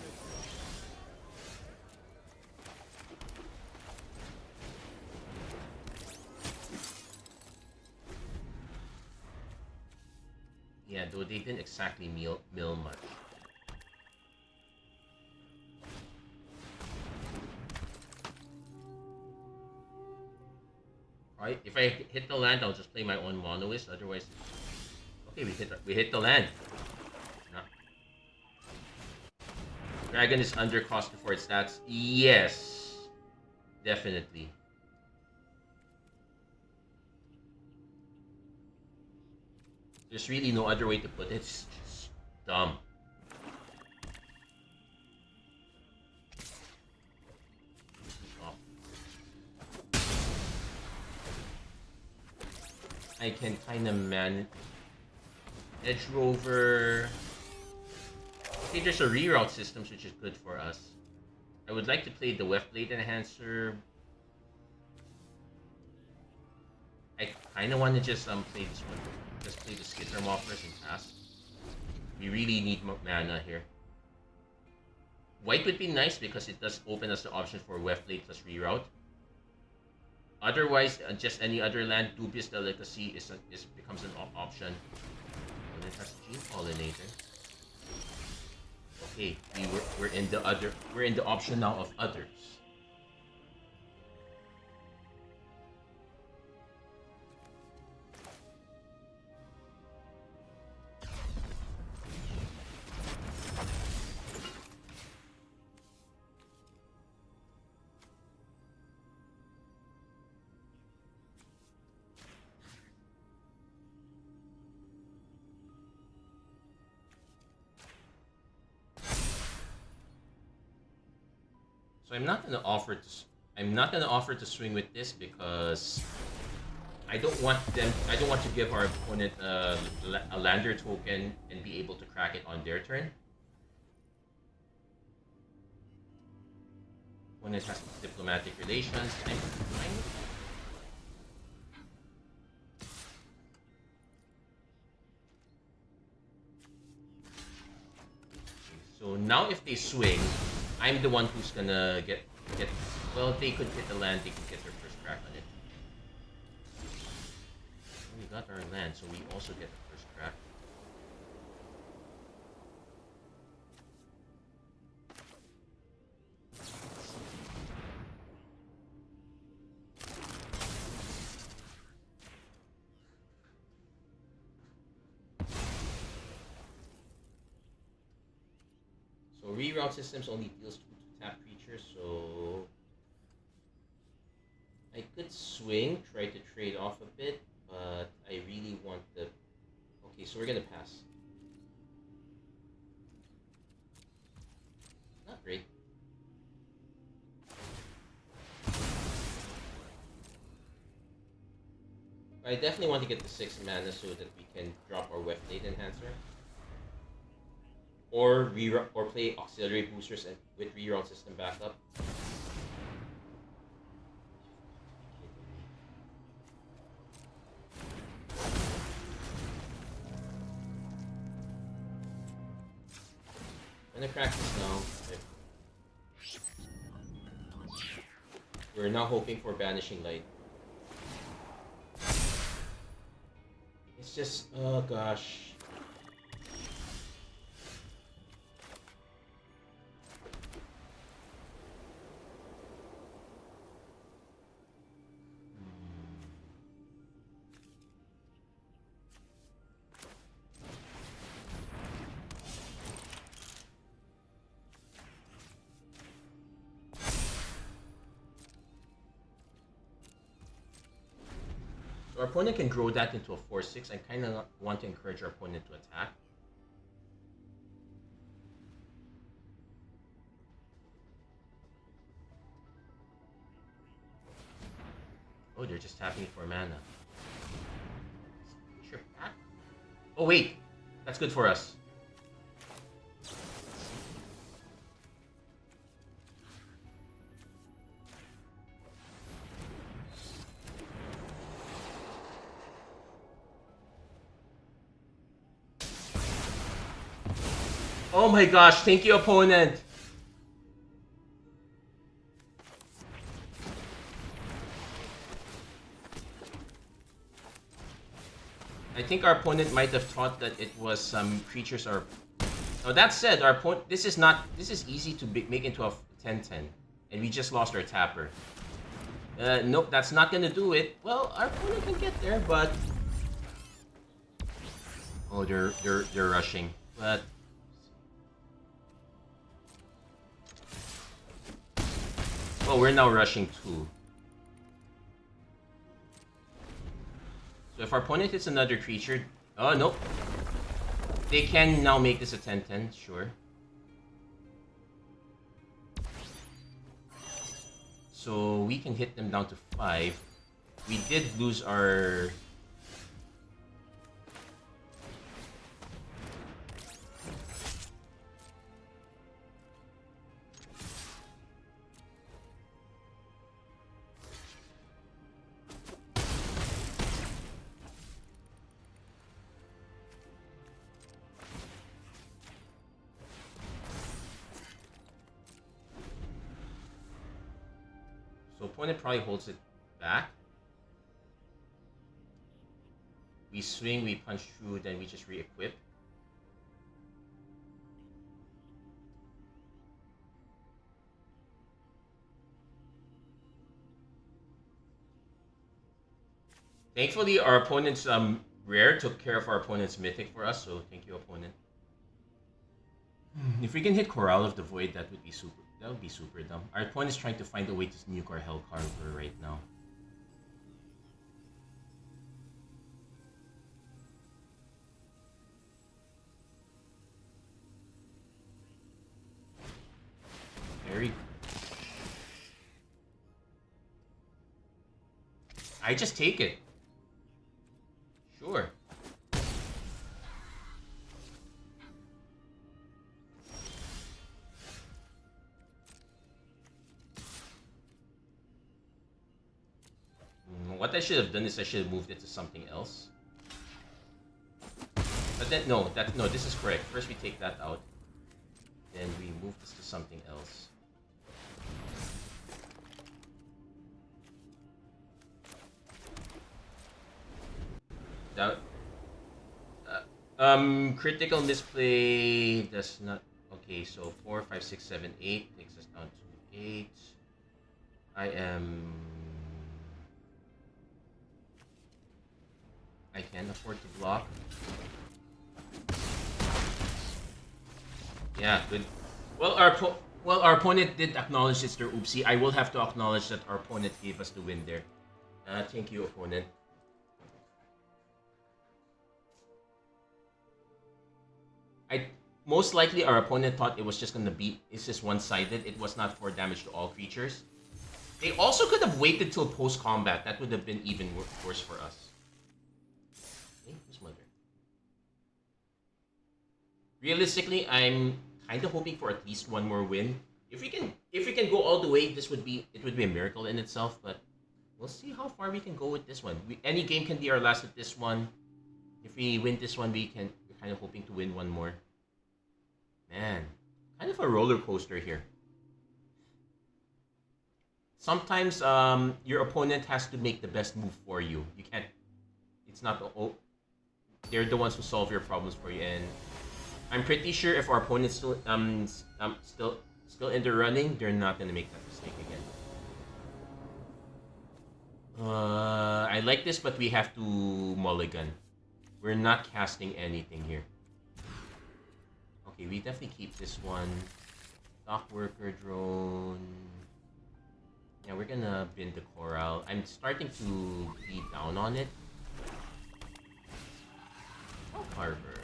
Yeah, though they didn't exactly mill much. Right, if I hit the land, I'll just play my own monoist. Otherwise, okay, we hit the land. No. Dragon is under cost before its stats. Yes, definitely. There's really no other way to put it. It's just dumb. I can kind of manage Edge Rover. Okay, there's a reroute system, which is good for us. I would like to play the Weft Blade Enhancer. I kind of want to just play this one. Just play the Skitter Moppers and pass. We really need mana here. White would be nice because it does open us the option for Weft Blade plus reroute. Otherwise, just any other land, Dubious Delicacy becomes an option. And it has Gene Pollinator. Okay, we're in the option now of others. So I'm not gonna offer to swing with this because I don't want to give our opponent a lander token and be able to crack it on their turn. Opponent has diplomatic relations. I'm fine. So now if they swing, I'm the one who's gonna get Well, if they could hit the land, they could get their first crack on it. We got our land, so we also get the first crack. So reroute systems only deals 2 to tap creatures, so I could swing, try to trade off a bit, but I really want the... Okay, so we're gonna pass. Not great. I definitely want to get the 6 mana so that we can drop our Weft Blade Enhancer. Or play auxiliary boosters and with reroute system backup. I'm gonna crack this now. We're now hoping for Banishing Light. It's just, oh gosh. So our opponent can grow that into a 4/6. I kind of want to encourage our opponent to attack. Oh, they're just tapping for mana. Sure. Oh wait, that's good for us. Oh my gosh, thank you, opponent. I think our opponent might have thought that it was some creatures are... Now that said, our opponent... This is easy to make into a 10/10. And we just lost our tapper. Nope, that's not gonna do it. Well, our opponent can get there, but... Oh, they're rushing. But... Well, we're now rushing too. So if our opponent hits another creature... Oh, nope. They can now make this a 10/10, sure. So we can hit them down to 5. We did lose our... Opponent probably holds it back. We swing, we punch through, then we just re-equip. Thankfully, our opponent's rare took care of our opponent's mythic for us, so thank you, opponent. If we can hit Chorale of the Void, that would be super. That would be super dumb. Our opponent is trying to find a way to nuke our Hellcarver right now. Very... I just take it. Sure. What I should have done is I should have moved it to something else. But then, no, this is correct. First we take that out. Then we move this to something else. That, critical misplay does not. Okay, so 4, 5, 6, 7, 8 takes us down to 8. I am. I can afford to block. Yeah, good. Well, our opponent did acknowledge it's their oopsie. I will have to acknowledge that our opponent gave us the win there. Thank you, opponent. I most likely our opponent thought it was just gonna be it's just one-sided. It was not 4 damage to all creatures. They also could have waited till post-combat. That would have been even worse for us. Okay, who's mother? Realistically, I'm kind of hoping for at least one more win. If we can go all the way, it would be a miracle in itself. But we'll see how far we can go with this one. Any game can be our last with this one. If we win this one, we're kind of hoping to win one more. Man, kind of a roller coaster here. Sometimes your opponent has to make the best move for you. You can't. It's not they're the ones who solve your problems for you. And I'm pretty sure if our opponent's still in the running, they're not gonna make that mistake again. I like this, but we have to mulligan. We're not casting anything here. Okay, we definitely keep this one. Dock worker drone. Yeah, we're gonna bin the coral. I'm starting to be down on it. Oh, harbor.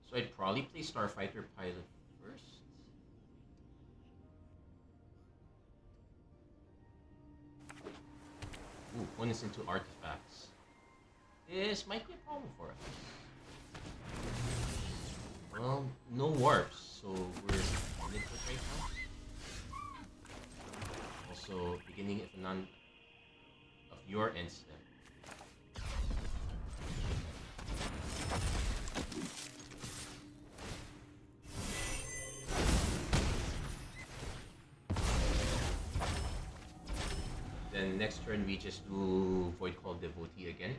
So I'd probably play Starfighter Pilot first. Ooh, bonus into artifacts. This might be a problem for us. Well, no warps, so we're liquid right now. Also, beginning of none of your end step. Then next turn we just do Void Call Devotee again.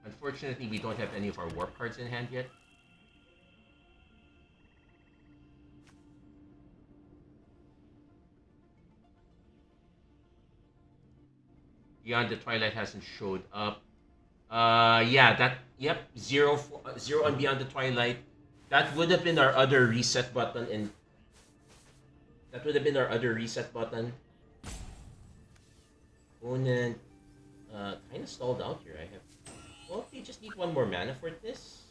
Unfortunately, we don't have any of our warp cards in hand yet. Beyond the Twilight hasn't showed up. Yep, 0 on Beyond the Twilight. That would have been our other reset button, and that would have been our other reset button. Opponent kind of stalled out here. Well, we just need one more mana for this.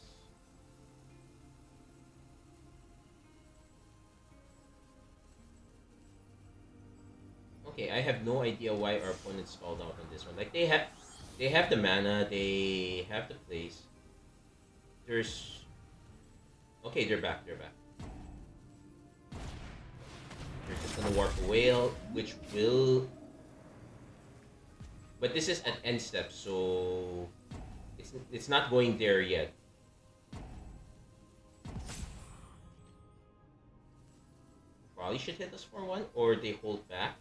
Okay, I have no idea why our opponent stalled out on this one. Like they have the mana, they have the place. Okay, they're back. They're just gonna warp a whale, which will. But this is at end step, so it's not going there yet. Probably should hit us for one, or they hold back.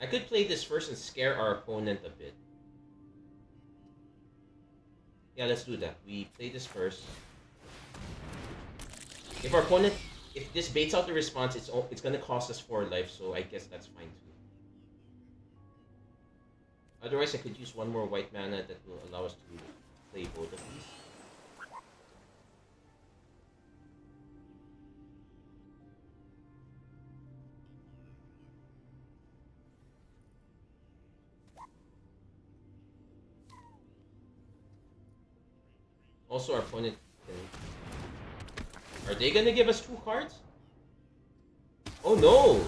I could play this first and scare our opponent a bit. Yeah, let's do that. We play this first. If this baits out the response, it's gonna cost us 4 life, so I guess that's fine too. Otherwise, I could use one more white mana that will allow us to play both of these. Also, our opponent can... Are they gonna give us 2 cards? Oh no!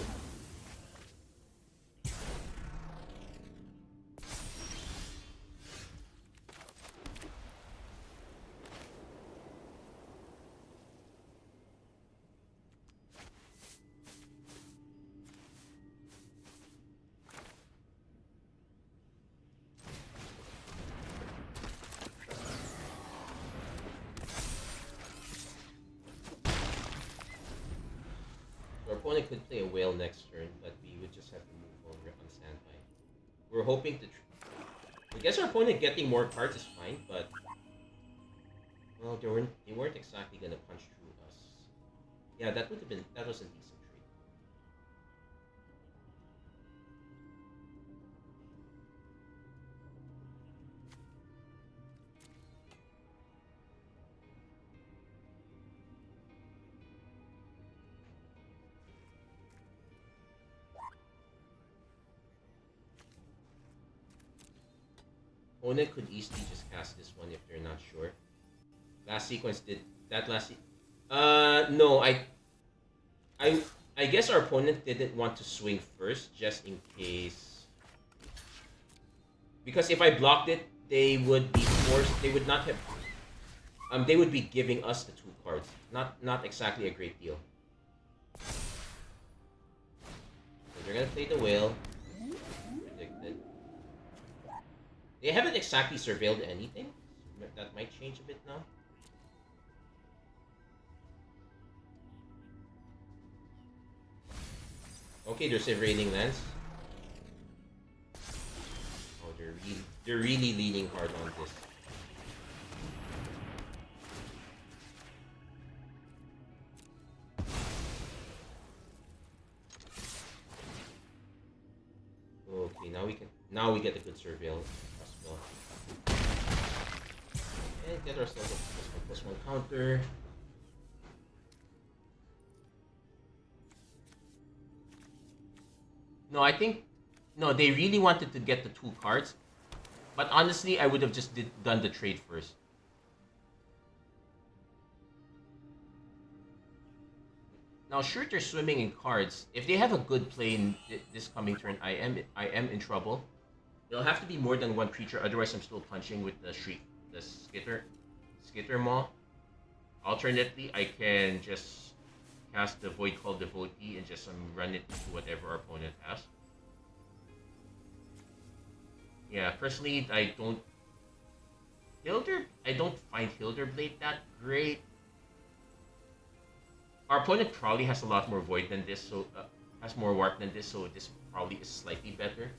opponent could play a whale next turn, but we would just have to move over on standby. We're hoping to... I guess our opponent getting more cards is fine, but... Well, they weren't exactly gonna punch through us. Yeah, that was a decent trade. Opponent could easily just cast this one if they're not sure. Last sequence did that last. No, I guess our opponent didn't want to swing first, just in case. Because if I blocked it, they would be forced. They would not have. They would be giving us the 2 cards. Not exactly a great deal. So they're gonna play the whale. Predicted. They haven't exactly surveilled anything. That might change a bit now. Okay, they're surveilling lands. Oh, they're really leaning hard on this. Okay, now we get a good surveil as well. And get ourselves a +1/+1 counter. No, I think no, they really wanted to get the 2 cards. But honestly, I would have just done the trade first. Now, sure, they're swimming in cards. If they have a good play in this coming turn, I am in trouble. It'll have to be more than 1 creature, otherwise I'm still punching with the Skitter Maw. Alternately, I can just cast the Void Call Devotee and just run it into whatever our opponent has. Yeah, personally, I don't find Hilderblade that great. Our opponent probably has a lot more void than this, so has more warp than this, so this probably is slightly better.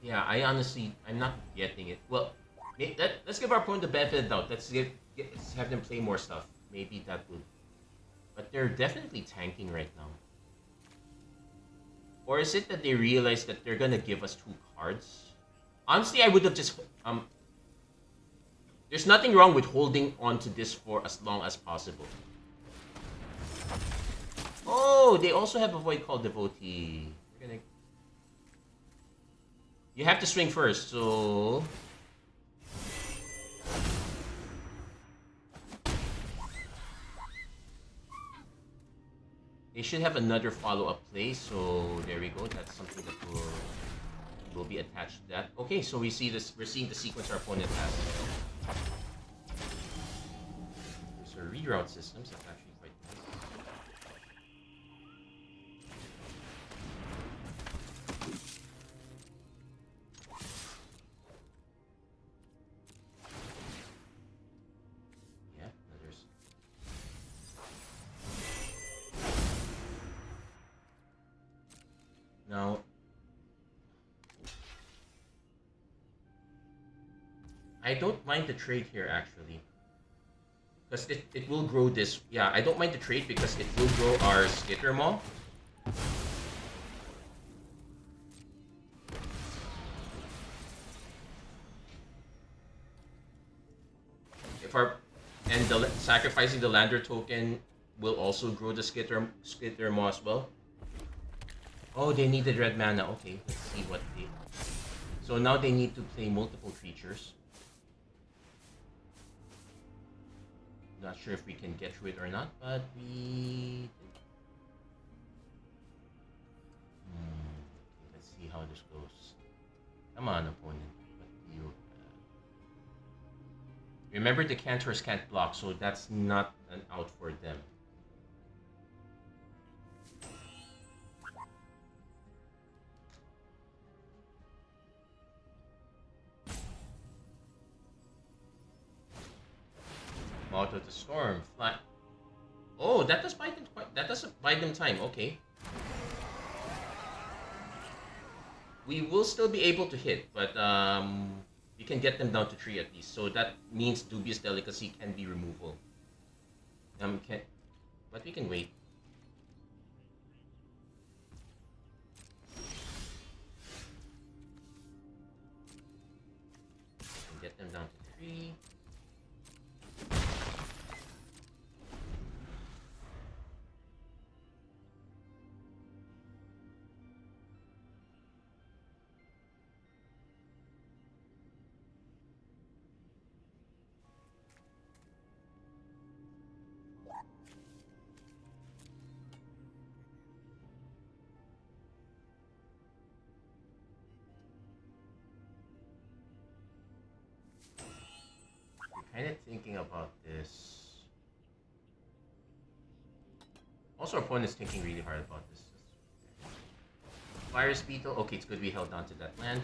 Yeah, I'm not getting it. Well, let's give our opponent the benefit of the doubt. Let's have them play more stuff. Maybe that would. But they're definitely tanking right now. Or is it that they realize that they're gonna give us 2 cards? Honestly, I would have just There's nothing wrong with holding on to this for as long as possible. Oh, they also have a Void Call Devotee. You have to swing first, so... They should have another follow-up play, so there we go. That's something that will be attached to that. Okay, so we're seeing the sequence our opponent has. There's a reroute systems. That's actually quite nice. Yeah, there's. Now. I don't mind the trade here actually. Because it will grow this. Yeah, I don't mind the trade because it will grow our Skitter Maw. Sacrificing the Lander token will also grow the Skitter Maw as well. Oh, they needed red mana. Okay, let's see what they. So now they need to play multiple creatures. Not sure if we can get through it or not, but we... Let's see how this goes. Come on, opponent. What do you... Remember, the Cantors can't block, so that's not an out for them. Mouth of the Storm. Flat. Oh, that does buy them. That does buy them time. Okay. We will still be able to hit, but we can get them down to 3 at least. So that means Dubious Delicacy can be removal. But we can wait. Get them down to 3. Kind of thinking about this. Also, our opponent's thinking really hard about this. Fire Beetle. Okay, it's good we held on to that land.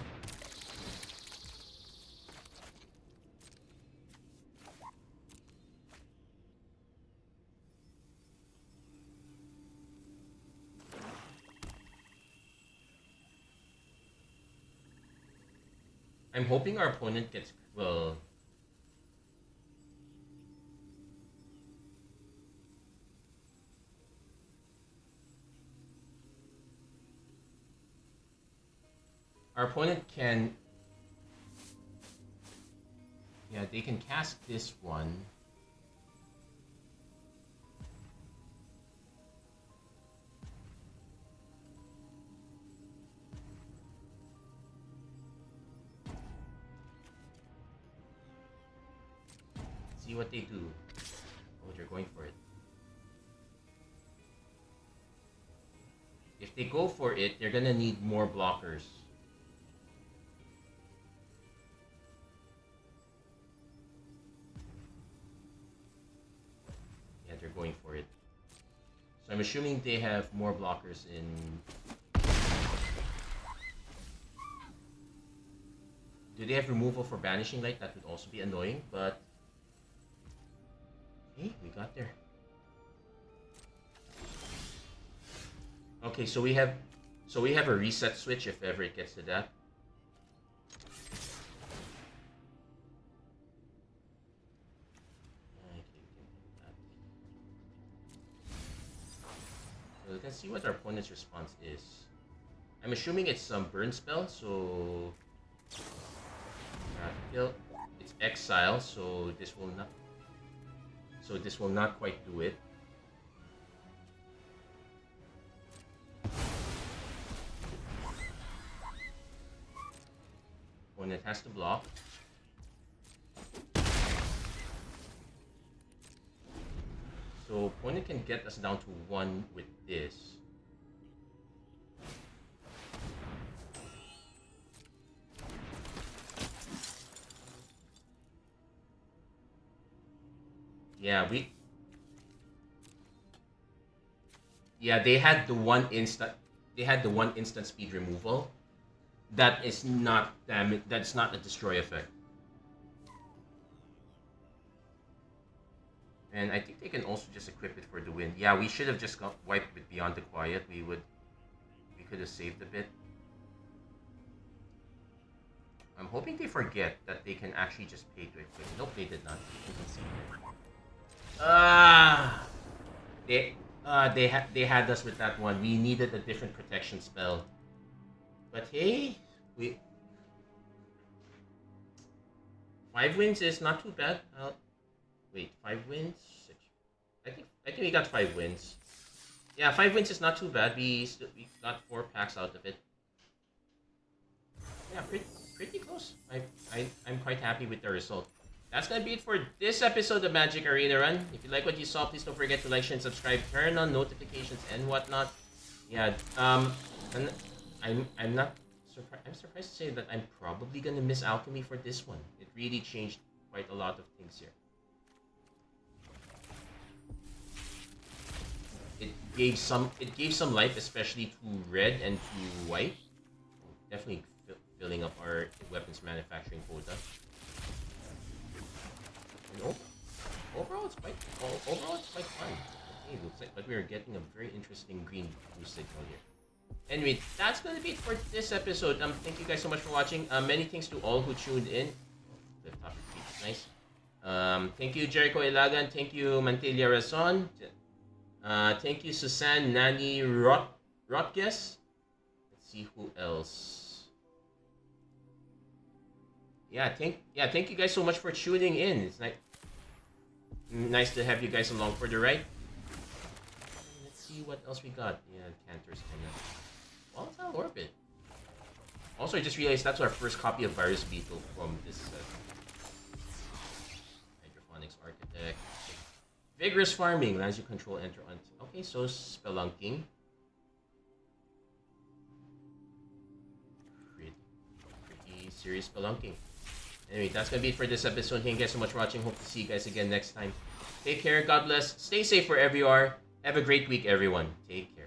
I'm hoping our opponent gets well. Our opponent can... Yeah, they can cast this one. See what they do. Oh, they're going for it. If they go for it, they're gonna need more blockers. They're going for it. So I'm assuming they have more blockers in... Do they have removal for Banishing Light? That would also be annoying, but... Okay, we got there. Okay, so we have a reset switch if ever it gets to that. Let's see what our opponent's response is. I'm assuming it's some burn spell, so it's exile, so this will not quite do it. Opponent has to block. So opponent can get us down to 1 with this. They had the one instant speed removal. That is not damage. That's not a destroy effect. And I think they can also just equip it for the win. Yeah, we should have just wiped with Beyond the Quiet. We could have saved a bit. I'm hoping they forget that they can actually just pay to equip. Nope, they did not. They had us with that one. We needed a different protection spell. But hey, 5 wins is not too bad. Wait, 5 wins? 6. I think we got 5 wins. Yeah, 5 wins is not too bad. We got 4 packs out of it. Yeah, pretty close. I'm quite happy with the result. That's gonna be it for this episode of Magic Arena Run. If you like what you saw, please don't forget to like, share, and subscribe. Turn on notifications and whatnot. Yeah. And I'm not surprised. I'm surprised to say that I'm probably gonna miss Alchemy for this one. It really changed quite a lot of things here. It gave some life, especially to red and to white. Definitely filling up our weapons manufacturing quota. overall it's quite fun. Okay, looks like we are getting a very interesting green blue signal here. Anyway, that's gonna be it for this episode. Thank you guys so much for watching. Many thanks to all who tuned in. The topic is nice. Thank you Jericho Ilagan. Thank you Mantilia Rason. Thank you Susan Nani Rotges. Let's see who else. Yeah, thank you guys so much for tuning in. It's nice to have you guys along for the ride. Let's see what else we got. Yeah, Cantor's kind of volatile orbit. Also, I just realized that's our first copy of Virus Beetle from this set. Hydroponics Architect. Vigorous Farming. Lands you control enter on. Okay, so Spelunking. Pretty serious Spelunking. Anyway, that's gonna be it for this episode. Thank you guys so much for watching. Hope to see you guys again next time. Take care. God bless. Stay safe wherever you are. Have a great week, everyone. Take care.